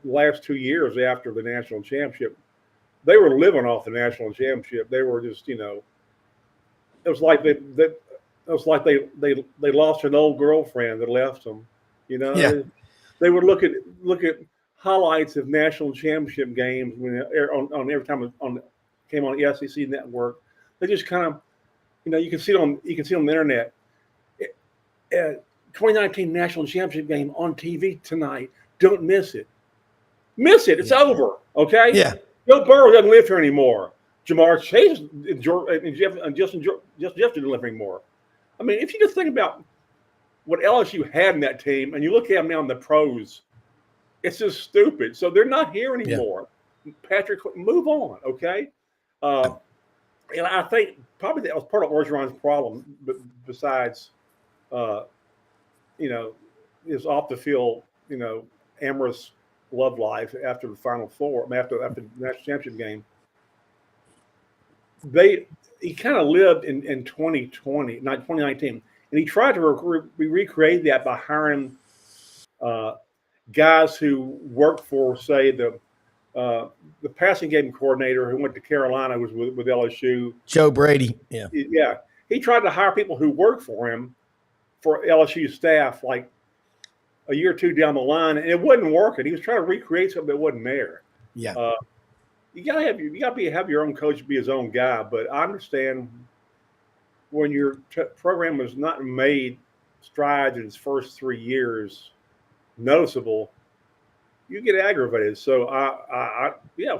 last 2 years after the national championship, they were living off the national championship. They were just it was like they lost an old girlfriend that left them. They would look at highlights of national championship games when on every time it came on the SEC network. They just kind of, you can see it on the internet. 2019 national championship game on TV tonight. Don't miss it. It's over. Okay. Yeah. Joe Burrow doesn't live here anymore. Jamar Chase and Justin didn't live anymore. I mean, if you just think about what LSU had in that team, and you look at them now in the pros, it's just stupid. So they're not here anymore. Yeah. Patrick, move on, okay? And I think probably that was part of Orgeron's problem, but besides, his off the field, amorous love life after the Final Four, after the national championship game. He kind of lived in 2020, not 2019, and he tried to recreate that by hiring guys who worked for, say, the passing game coordinator who went to Carolina, was with LSU. Joe Brady. Yeah. Yeah. He tried to hire people who worked for him for LSU staff like a year or two down the line, and it wasn't working. He was trying to recreate something that wasn't there. Yeah. You gotta have your own coach be his own guy, but I understand when your program has not made strides in its first 3 years noticeable, you get aggravated. So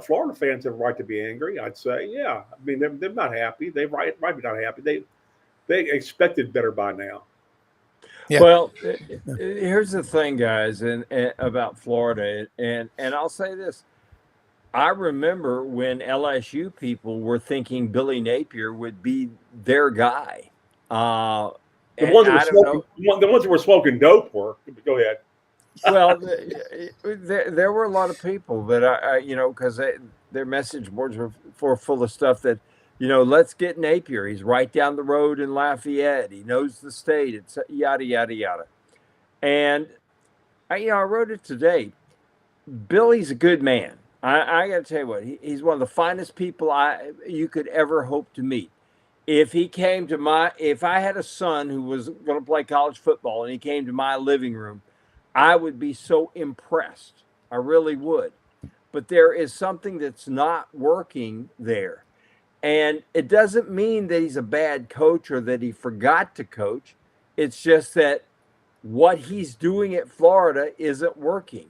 Florida fans have a right to be angry. I'd say, I mean, they're not happy. They might be not happy. They expected better by now. Yeah. Well, here's the thing, guys, and about Florida, and I'll say this. I remember when LSU people were thinking Billy Napier would be their guy. The ones that were smoking dope were. Go ahead. Well, there were a lot of people that because their message boards were full of stuff that, let's get Napier. He's right down the road in Lafayette. He knows the state. It's yada yada yada. And I wrote it today. Billy's a good man. I got to tell you what, he's one of the finest people you could ever hope to meet. If I had a son who was going to play college football and he came to my living room, I would be so impressed. I really would. But there is something that's not working there. And it doesn't mean that he's a bad coach or that he forgot to coach. It's just that what he's doing at Florida isn't working.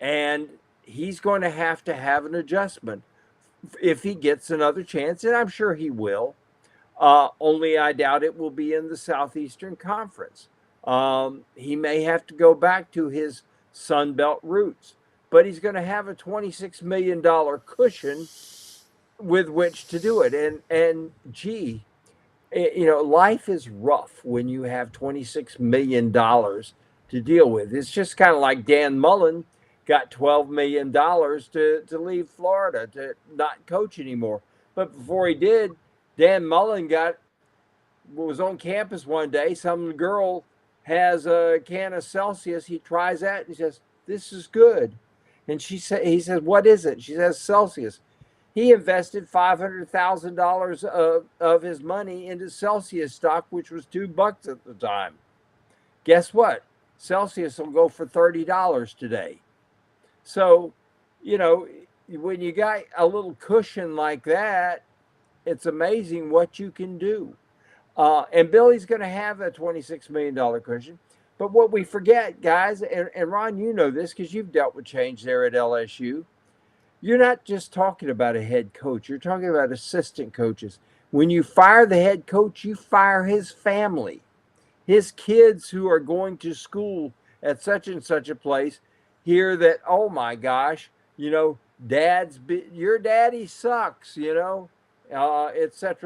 And he's going to have an adjustment if he gets another chance. And I'm sure he will. Only I doubt it will be in the Southeastern Conference. He may have to go back to his Sun Belt roots, but he's going to have a $26 million cushion with which to do it. And gee, life is rough when you have $26 million to deal with. It's just kind of like Dan Mullen got $12 million to leave Florida, to not coach anymore. But before he did, Dan Mullen was on campus one day. Some girl has a can of Celsius. He tries that and he says, "This is good." And he says, "What is it?" She says, "Celsius." He invested $500,000 of his money into Celsius stock, which was $2 at the time. Guess what? Celsius will go for $30 today. So, when you got a little cushion like that, it's amazing what you can do. And Billy's going to have a $26 million cushion. But what we forget, guys, and Ron, you know this because you've dealt with change there at LSU. You're not just talking about a head coach. You're talking about assistant coaches. When you fire the head coach, you fire his family, his kids who are going to school at such and such a place hear that, oh my gosh, your daddy sucks, etc.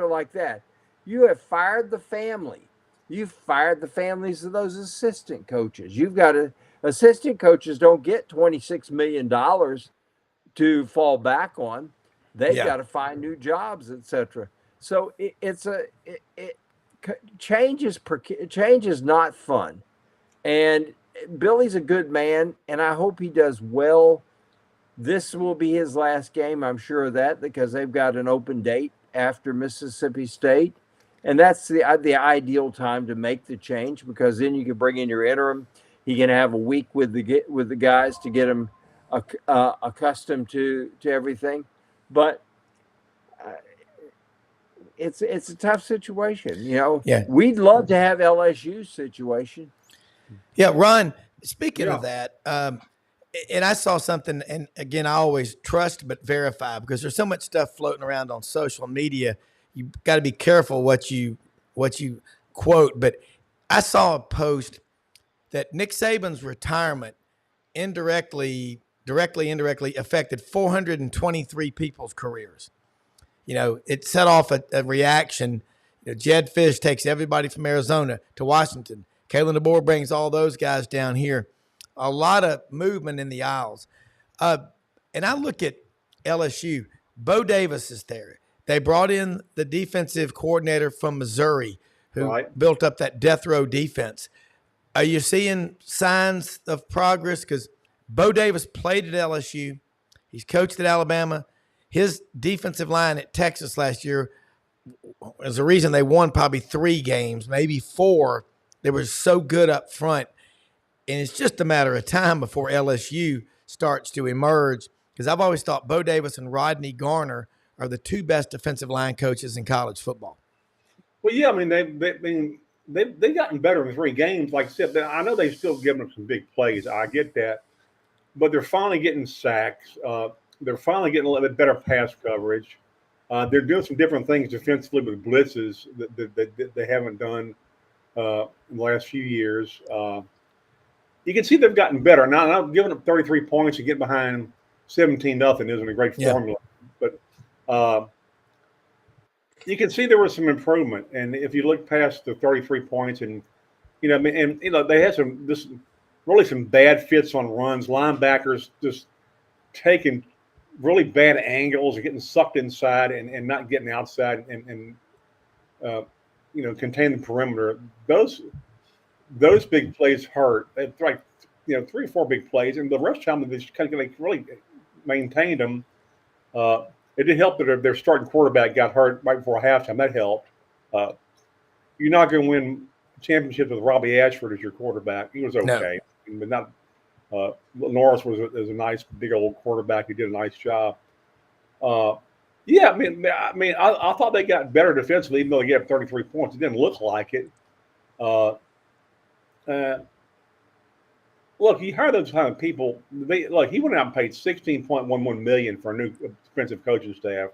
like that. You have fired the family. You've fired the families of those assistant coaches. Assistant coaches don't get $26 million to fall back on. They've got to find new jobs, etc. So change is not fun. And Billy's a good man, and I hope he does well. This will be his last game, I'm sure of that, because they've got an open date after Mississippi State. And that's the ideal time to make the change, because then you can bring in your interim. He can have a week with the guys to get them accustomed to everything. But it's a tough situation. We'd love to have LSU's situation. Yeah, Ron, speaking of that, and I saw something, and again, I always trust but verify, because there's so much stuff floating around on social media. You got to be careful what you quote. But I saw a post that Nick Saban's retirement indirectly affected 423 people's careers. It set off a reaction. Jed Fish takes everybody from Arizona to Washington. Kalen DeBoer brings all those guys down here. A lot of movement in the aisles. And I look at LSU. Bo Davis is there. They brought in the defensive coordinator from Missouri who built up that death row defense. Are you seeing signs of progress? Because Bo Davis played at LSU. He's coached at Alabama. His defensive line at Texas last year is the reason they won probably 3 games, maybe 4. They were so good up front. And it's just a matter of time before LSU starts to emerge, because I've always thought Bo Davis and Rodney Garner are the 2 best defensive line coaches in college football. Well, yeah, I mean, they've gotten better in 3 games. Like I said, I know they've still given them some big plays. I get that. But they're finally getting sacks. They're finally getting a little bit better pass coverage. They're doing some different things defensively with blitzes that they haven't done in the last few years. You can see they've gotten better. Now giving up 33 points and get behind 17-0 isn't a great formula. But you can see there was some improvement. And if you look past the 33 points, and they had really some bad fits on runs. Linebackers just taking really bad angles and getting sucked inside and not getting outside and contain the perimeter. Those big plays hurt. It's like 3 or 4 big plays, and the rest of the time they just kind of really maintained them. It did help that their starting quarterback got hurt right before halftime. That helped. You're not going to win championships with Robbie Ashford as your quarterback. He was okay, but not. Norris was a nice big old quarterback. He did a nice job. Yeah, I thought they got better defensively, even though they gave 33 points. It didn't look like it. Look, you heard those kind of people. He went out and paid $16.11 million for a new defensive coaching staff.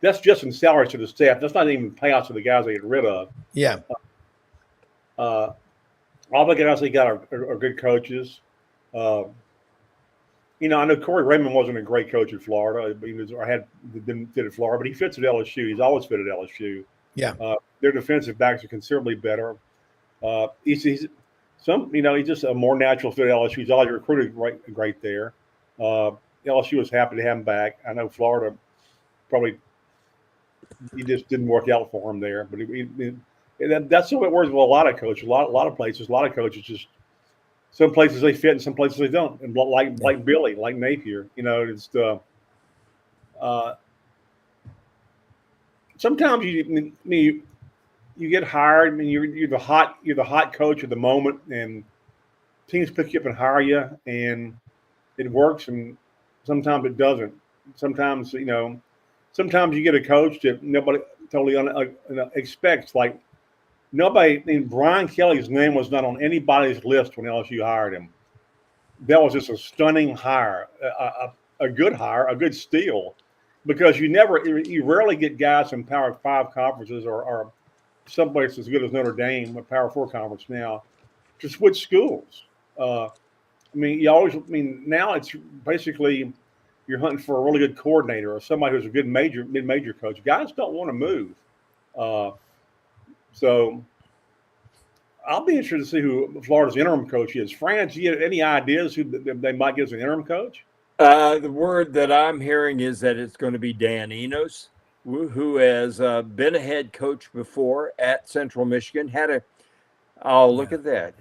That's just in salaries to the staff. That's not even payouts to the guys they get rid of. Yeah. All the guys they got are good coaches. I know Corey Raymond wasn't a great coach at Florida. Didn't fit at Florida, but he fits at LSU. He's always fit at LSU. Yeah. Their defensive backs are considerably better. He's just a more natural fit at LSU. He's always recruited great there. LSU was happy to have him back. I know Florida probably he just didn't work out for him there, but that's the way it works with a lot of coaches. A lot of places, a lot of coaches just some places they fit and some places they don't. And like Billy, like Napier, it's sometimes you get hired. I mean, you're the hot coach of the moment, and teams pick you up and hire you, and it works, and sometimes it doesn't. Sometimes you get a coach that nobody totally expects. Like nobody. I mean, Brian Kelly's name was not on anybody's list when LSU hired him. That was just a stunning hire, a good hire, a good steal, because you rarely get guys in Power 5 conferences or someplace as good as Notre Dame, a Power 4 conference now, to switch schools. Now it's basically you're hunting for a really good coordinator or somebody who's a good mid-major coach. Guys don't want to move. So I'll be interested to see who Florida's interim coach is. Franz, do you have any ideas who they might get as an interim coach? The word that I'm hearing is that it's going to be Dan Enos, who has been a head coach before at Central Michigan. Look at that.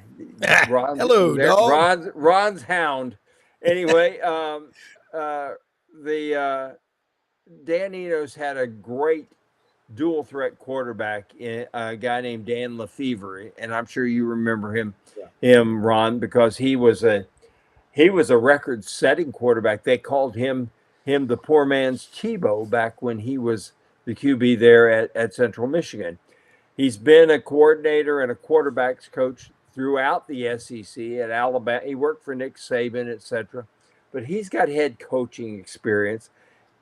Hello, dog. Ron's hound. Anyway, Dan Enos had a great dual threat quarterback, a guy named Dan Lefevre, and I'm sure you remember him, Ron, because he was a record-setting quarterback. They called him the poor man's Tebow back when he was the QB there at Central Michigan. He's been a coordinator and a quarterbacks coach throughout the SEC at Alabama. He worked for Nick Saban, etc. But he's got head coaching experience,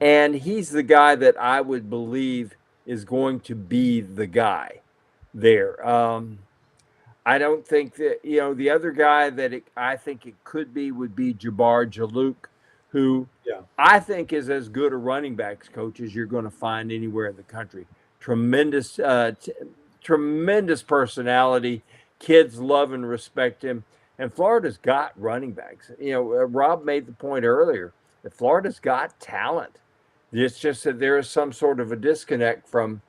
and he's the guy that I would believe is going to be the guy there. I don't think that, the other guy that I think it could be would be Jabbar Jalouk, who I think is as good a running backs coach as you're going to find anywhere in the country. Tremendous personality. Kids love and respect him. And Florida's got running backs. Rob made the point earlier that Florida's got talent. It's just that there is some sort of a disconnect from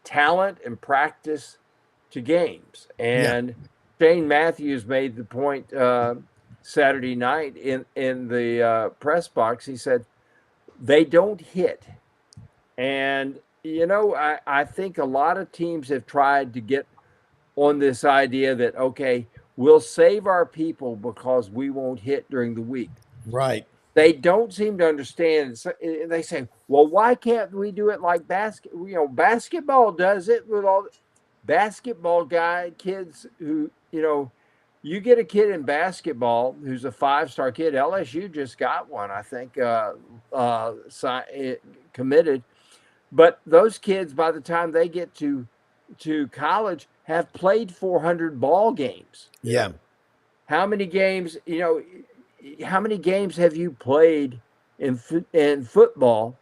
talent and practice to games. And Shane Matthews made the point Saturday night in the press box. He said, they don't hit. And, I think a lot of teams have tried to get on this idea that, okay, we'll save our people because we won't hit during the week. Right. They don't seem to understand. They say, well, why can't we do it like basketball does it with all basketball kids who, you get a kid in basketball who's a 5-star kid. LSU just got one, I think, committed. But those kids, by the time they get to college, have played 400 ball games. Yeah. How many games, how many games have you played in football?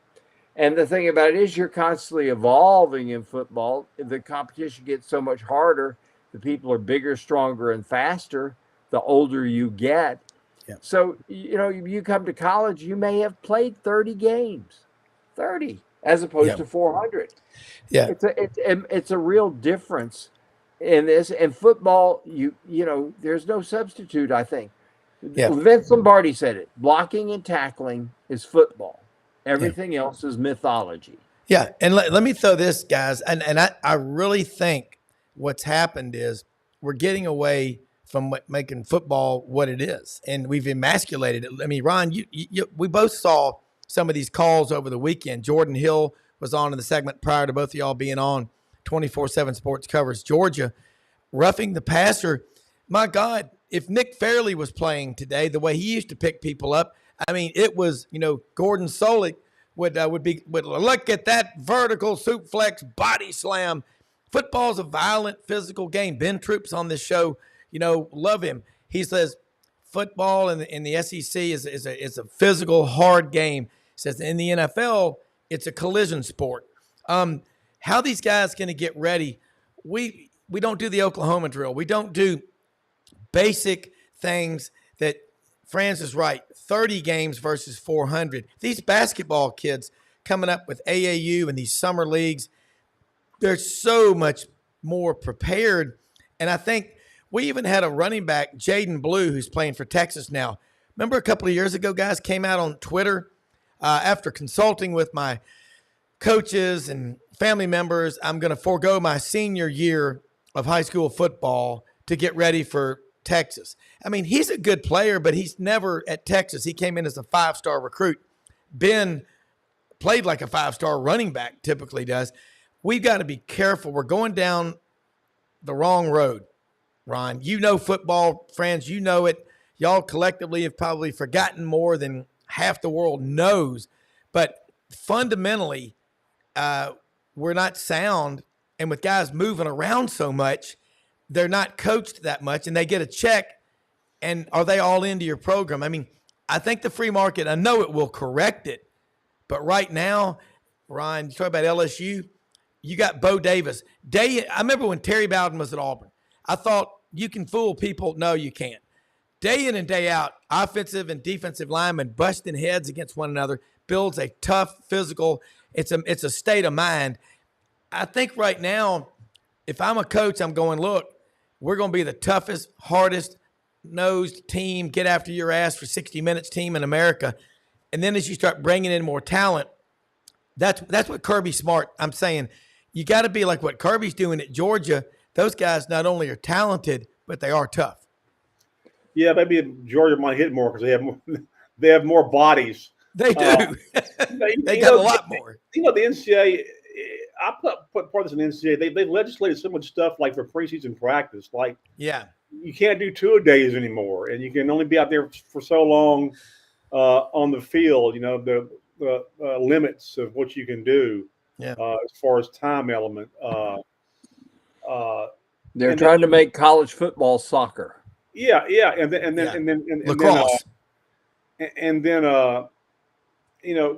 And the thing about it is you're constantly evolving in football. The competition gets so much harder. The people are bigger, stronger, and faster. the older you get. Yeah. So, you come to college, you may have played 30 games, 30 as opposed to 400. Yeah. It's a real difference in this. And football, there's no substitute, I think. Yeah. Vince Lombardi said it. Blocking and tackling is football. Everything else is mythology. Yeah. And let me throw this, guys. And I really think what's happened is we're getting away from making football what it is. And we've emasculated it. I mean, Ron, we both saw some of these calls over the weekend. Jordan Hill was on in the segment prior to both of y'all being on. 24/7 Sports covers Georgia. Roughing the passer. My God, if Nick Fairley was playing today, the way he used to pick people up, I mean, it was, Gordon Solik would look at that vertical suplex body slam. Football's a violent, physical game. Ben Troop's on this show, love him. He says football in the SEC is a physical, hard game. He says in the NFL, it's a collision sport. How these guys going to get ready? We don't do the Oklahoma drill. We don't do basic things that Franz is right. 30 games versus 400. These basketball kids coming up with AAU and these summer leagues, they're so much more prepared. And I think we even had a running back, Jaden Blue, who's playing for Texas now. Remember a couple of years ago, guys, came out on Twitter after consulting with my coaches and family members, I'm going to forego my senior year of high school football to get ready for Texas. I mean, he's a good player, but he's never at Texas. He came in as a 5-star recruit. Ben played like a 5-star running back, typically does. We've got to be careful. We're going down the wrong road, Ron. You know football, Franz, you know it. Y'all collectively have probably forgotten more than half the world knows. But fundamentally, we're not sound. And with guys moving around so much, they're not coached that much, and they get a check, and are they all into your program? I mean, I think the free market, I know it will correct it, but right now, Ron, you talk about LSU, you got Bo Davis. I remember when Terry Bowden was at Auburn. I thought you can fool people. No, you can't. Day in and day out, offensive and defensive linemen busting heads against one another, builds a tough physical. It's a state of mind. I think right now, if I'm a coach, I'm going, look, we're going to be the toughest, hardest nosed team, get after your ass for 60 minutes team in America. And then as you start bringing in more talent, that's what Kirby Smart, I'm saying, you got to be like what Kirby's doing at Georgia. Those guys not only are talented, but they are tough. Yeah, maybe Georgia might hit more because they have more bodies. They do. They got a lot more. The NCAA, I put part of this in the NCAA. They legislated so much stuff like for preseason practice. Like, yeah, you can't do 2-a-days anymore, and you can only be out there for so long on the field. The limits of what you can do. Yeah. As far as time element. They're trying to make college football soccer. Yeah, and then lacrosse.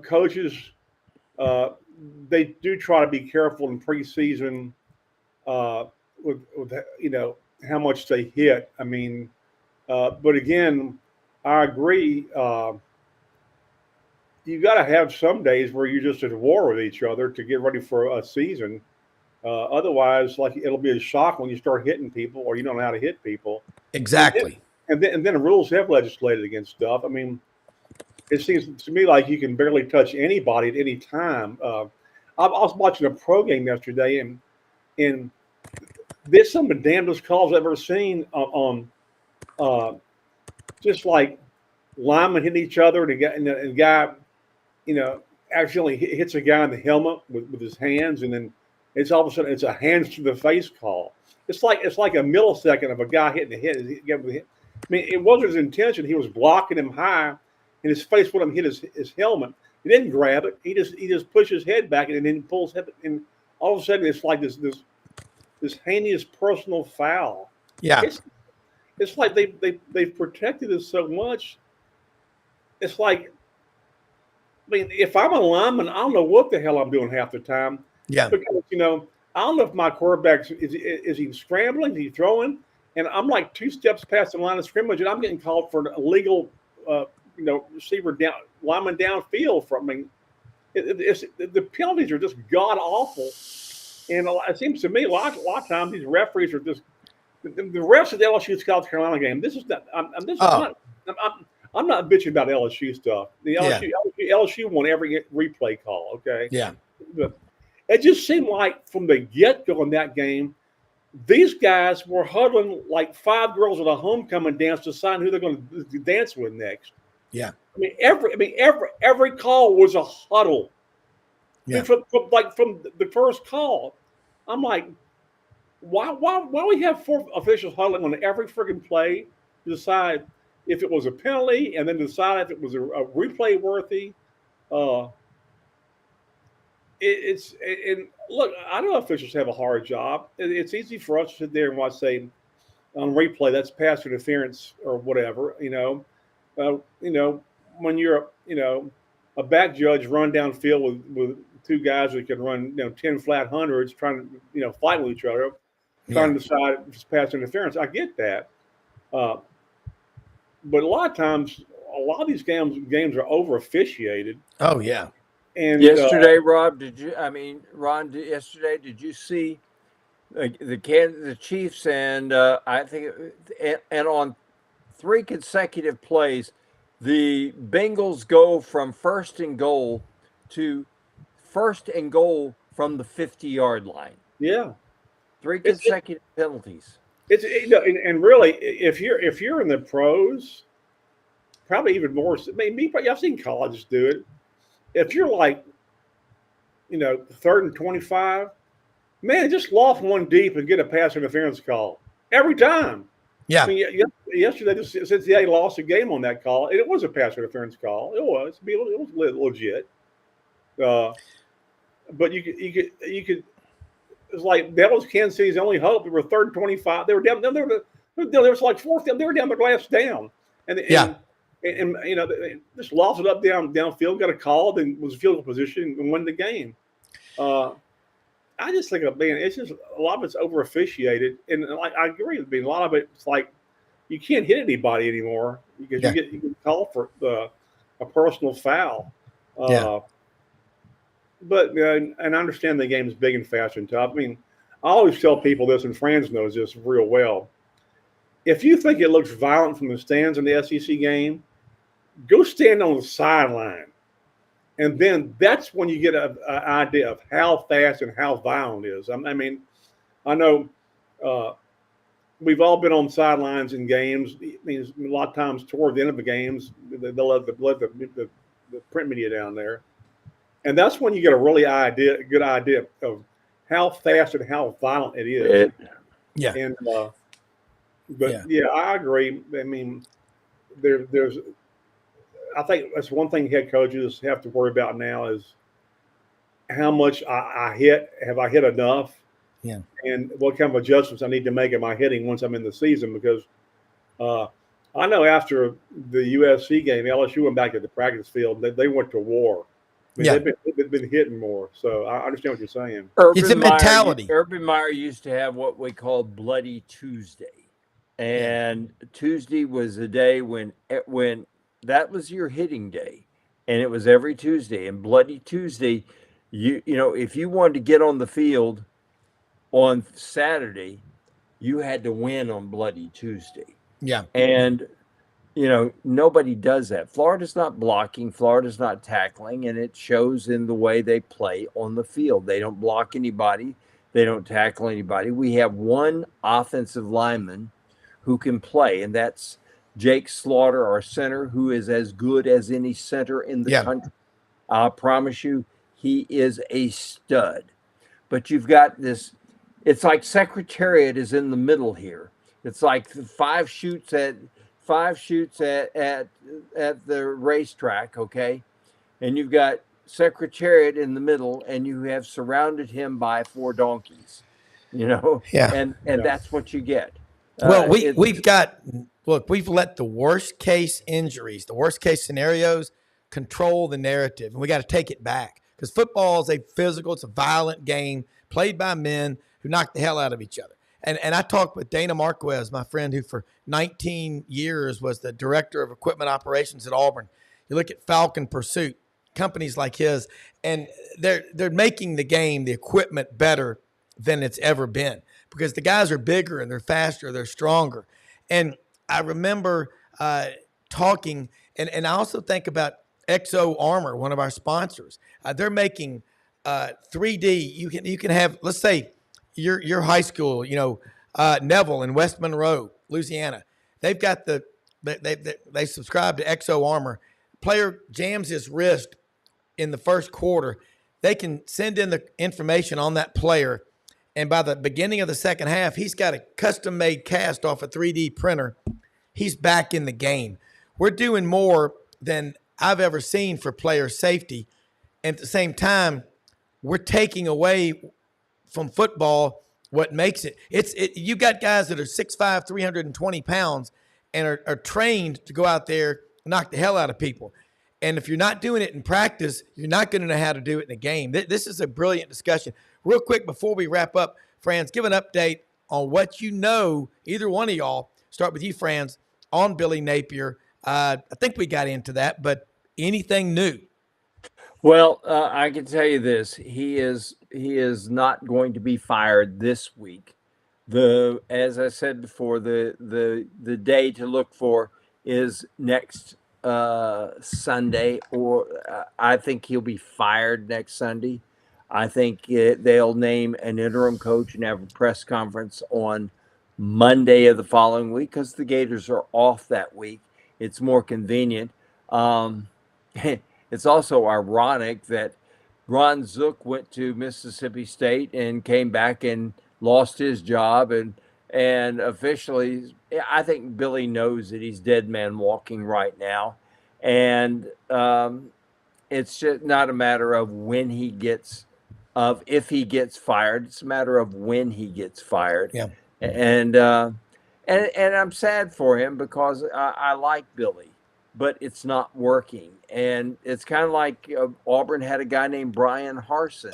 Coaches, they do try to be careful in preseason with how much they hit. I mean, but again, I agree. You got to have some days where you're just at war with each other to get ready for a season. Otherwise, like, it'll be a shock when you start hitting people or you don't know how to hit people. Exactly. And then the rules have legislated against stuff. I mean, it seems to me like you can barely touch anybody at any time. I was watching a pro game yesterday, and there's some of the damnedest calls I've ever seen on just like linemen hitting each other, and the guy, accidentally hits a guy in the helmet with his hands, and then it's all of a sudden it's a hands to the face call. It's like a millisecond of a guy hitting the head. I mean, it wasn't his intention. He was blocking him high, and his face wouldn't hit his helmet. He didn't grab it. He just pushed his head back and then pulls his head, and all of a sudden it's like this heinous personal foul. Yeah, it's like they've protected us so much. It's like, I mean, if I'm a lineman, I don't know what the hell I'm doing half the time. Yeah, because I don't know if my quarterback is he scrambling, is he throwing, and I'm like 2 steps past the line of scrimmage, and I'm getting called for an illegal, receiver lineman downfield from me. The penalties are just god awful, and it seems to me a lot of times these referees are just the refs of the LSU South Carolina game. This is not. I'm not bitching about LSU stuff. The LSU won every replay call. Okay. Yeah. But it just seemed like from the get-go in that game, these guys were huddling like 5 girls at a homecoming dance to decide who they're going to dance with next. Yeah. Every call was a huddle. Yeah. From the first call, I'm like, why we have 4 officials huddling on every freaking play to decide if it was a penalty and then decide if it was a replay worthy? And look, I know officials have a hard job. It's easy for us to sit there and watch, say, on replay, that's pass interference or whatever, when you're, a back judge run downfield with 2 guys that can run, 10 flat hundreds trying to, fight with each other, trying to decide if it's pass interference. I get that. But a lot of times, a lot of these games are over officiated. Oh, yeah. And yesterday, Rob, Ron, yesterday, did you see the Chiefs and I think and on 3 consecutive plays, the Bengals go from 1st and goal to 1st and goal from the 50-yard line. Yeah, 3 consecutive penalties. And really, if you're in the pros, probably even more. I've seen colleges do it. If you're like, 3rd and 25, man, just loft one deep and get a pass interference call every time. Yeah. Yesterday, Cincinnati lost a game on that call. It was a pass interference call. It was legit. But you could. It's like that was Kansas City's only hope. They were 3rd and 25. They were down. There was like 4th. They were down the last down. And they just lost it up downfield, got a call, then was field goal position and won the game. I just think, it's just a lot of it's over officiated, and I agree with a lot of it's like you can't hit anybody anymore because you get called for a personal foul. But and I understand the game is big and fast and tough. I always tell people this, and Franz knows this real well. If you think it looks violent from the stands in the SEC game, go stand on the sideline. And then that's when you get an idea of how fast and how violent it is. I know we've all been on sidelines in games. A lot of times toward the end of the games, they'll let the print media down there. And that's when you get a good idea of how fast and how violent it is. And I agree. There's I think that's one thing head coaches have to worry about now is how much I hit. Have I hit enough? Yeah. And what kind of adjustments I need to make in my hitting once I'm in the season, because I know after the USC game, LSU went back to the practice field. They went to war. They've been hitting more. So I understand what you're saying. It's a mentality. Urban Meyer used to have what we call Bloody Tuesday. And Tuesday was the day when that was your hitting day. And it was every Tuesday. And Bloody Tuesday, you know, if you wanted to get on the field on Saturday, you had to win on Bloody Tuesday. Yeah. And you know, nobody does that. Florida's not blocking. Florida's not tackling, and it shows in the way they play on the field. They don't block anybody. They don't tackle anybody. We have one offensive lineman who can play, and that's Jake Slaughter, our center, who is as good as any center in the country. I promise you, he is a stud. But you've got this, it's like Secretariat is in the middle here. It's like five shoots at the racetrack, okay? And you've got Secretariat in the middle, and you have surrounded him by 4 donkeys, you know? Yeah. And that's what you get. Well, we've let the worst case injuries, the worst case scenarios control the narrative, and we got to take it back, because football is a physical, it's a violent game played by men who knock the hell out of each other. And I talked with Dana Marquez, my friend, who for 19 years was the director of equipment operations at Auburn. You look at Falcon Pursuit, companies like his, and they're making the game, the equipment better than it's ever been because the guys are bigger and they're faster, they're stronger. And I remember talking, and I also think about XO Armor, one of our sponsors. They're making 3D. You can have, let's say, your high school, Neville in West Monroe, Louisiana. They've got they subscribe to XO Armor. Player jams his wrist in the first quarter. They can send in the information on that player, and by the beginning of the second half, he's got a custom-made cast off a 3D printer. He's back in the game. We're doing more than I've ever seen for player safety. And at the same time, we're taking away from football what makes it. You got guys that are 6'5", 320 pounds and are trained to go out there and knock the hell out of people. And if you're not doing it in practice, you're not going to know how to do it in the game. This is a brilliant discussion. Real quick, before we wrap up, Franz, give an update on what you know, either one of y'all. Start with you, Franz, on Billy Napier. I think we got into that, but anything new? Well, I can tell you this: he is not going to be fired this week. As I said before, the day to look for is next Sunday, or I think he'll be fired next Sunday. I think they'll name an interim coach and have a press conference on Monday of the following week because the Gators are off that week. It's more convenient. It's also ironic that Ron Zook went to Mississippi State and came back and lost his job. And officially, I think Billy knows that he's dead man walking right now. And it's just not a matter of if he gets fired. It's a matter of when he gets fired. Yeah. And I'm sad for him because I like Billy, but it's not working. And it's kind of like Auburn had a guy named Brian Harsin,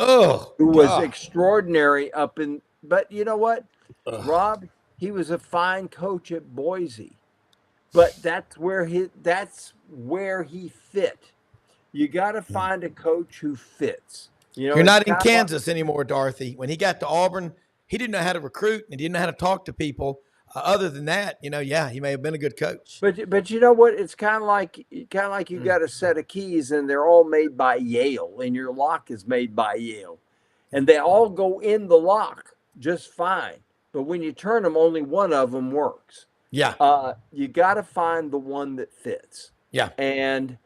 who was extraordinary but you know what, Rob, he was a fine coach at Boise, but that's where he fit. You got to find a coach who fits. You're not in Kansas anymore, Dorothy. When he got to Auburn, he didn't know how to recruit and he didn't know how to talk to people. Other than that, he may have been a good coach. But you know what? It's kind of like you got a set of keys and they're all made by Yale, and your lock is made by Yale, and they all go in the lock just fine. But when you turn them, only one of them works. Yeah. You got to find the one that fits. Yeah. And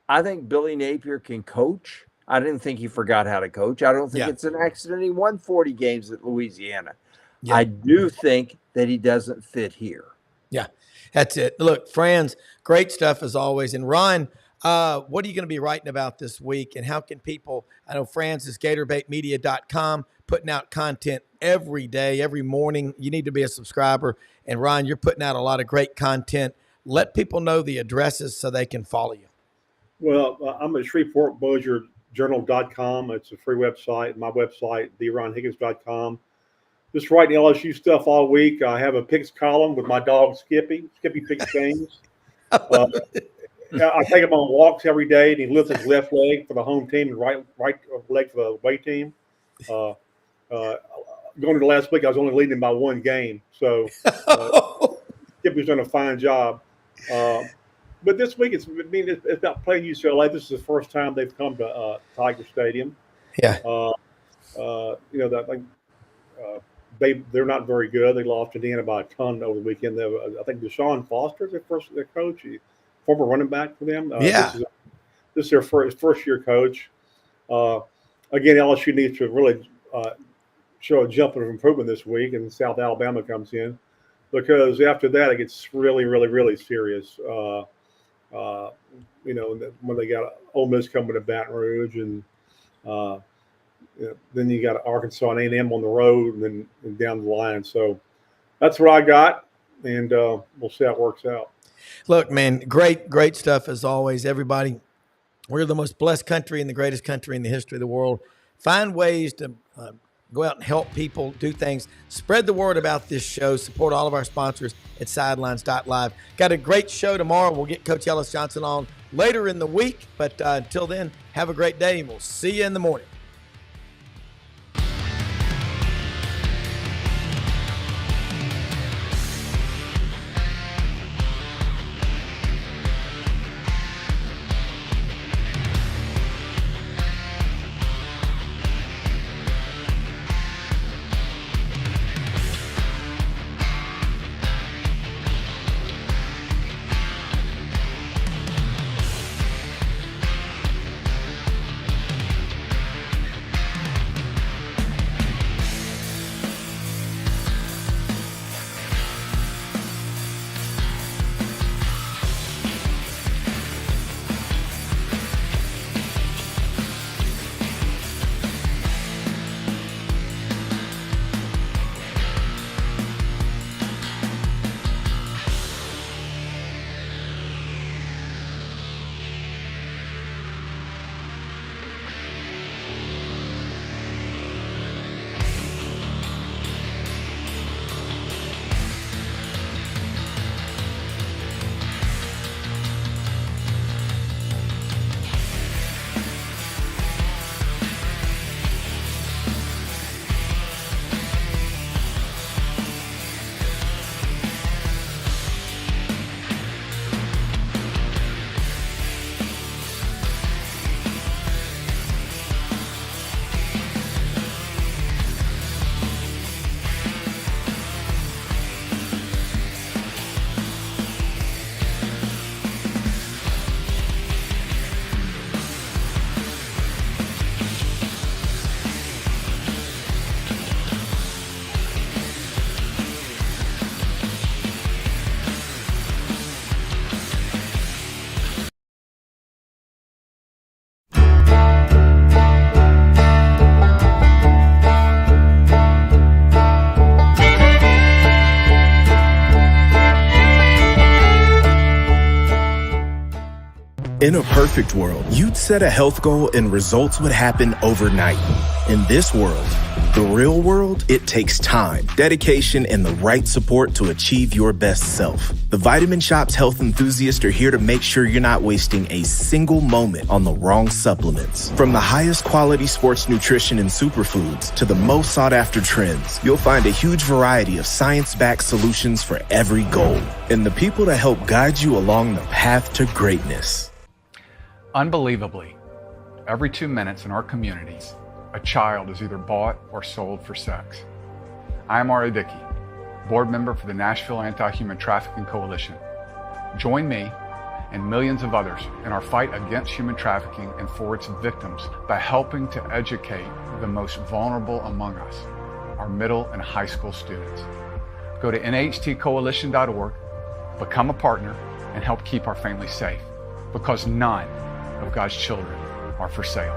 I think Billy Napier can coach. I didn't think he forgot how to coach. I don't think it's an accident he won 40 games at Louisiana. Yeah. I do think that he doesn't fit here. Yeah, that's it. Look, Franz, great stuff as always. And Ron, what are you going to be writing about this week? And how can people, I know Franz is GatorbaitMedia.com, putting out content every day, every morning. You need to be a subscriber. And Ron, you're putting out a lot of great content. Let people know the addresses so they can follow you. Well, I'm at ShreveportBossierJournal.com. It's a free website. My website, theronhiggins.com. Just writing LSU stuff all week. I have a picks column with my dog Skippy. Skippy picks games. I take him on walks every day, and he lifts his left leg for the home team and right leg for the away team. Going into last week, I was only leading him by one game. So Skippy's done a fine job. But this week, it's about playing UCLA. This is the first time they've come to Tiger Stadium. Yeah. They're not very good. They lost to Indiana by a ton over the weekend. I think Deshaun Foster is their coach, former running back for them. This is their first year coach. Again, LSU needs to really show a jump of improvement this week, and South Alabama comes in because after that it gets really, really, really serious. When they got Ole Miss coming to Baton Rouge and. Then you got Arkansas and A&M on the road and down the line. So that's what I got, and we'll see how it works out. Look, man, great stuff as always, everybody. We're the most blessed country and the greatest country in the history of the world. Find ways to Go out and help people do things. Spread the word about this show. Support all of our sponsors at sidelines.live. Got a great show tomorrow. We'll get Coach Ellis Johnson on later in the week. But until then, have a great day, and we'll see you in the morning. In a perfect world, you'd set a health goal and results would happen overnight. In this world, the real world, it takes time, dedication, and the right support to achieve your best self. The Vitamin Shopp's health enthusiasts are here to make sure you're not wasting a single moment on the wrong supplements. From the highest quality sports nutrition and superfoods to the most sought after trends, you'll find a huge variety of science-backed solutions for every goal. And the people to help guide you along the path to greatness. Unbelievably, every 2 minutes in our communities, a child is either bought or sold for sex. I am Ari Dickey, board member for the Nashville Anti-Human Trafficking Coalition. Join me and millions of others in our fight against human trafficking and for its victims by helping to educate the most vulnerable among us, our middle and high school students. Go to nhtcoalition.org, become a partner, and help keep our families safe, because none of God's children are for sale.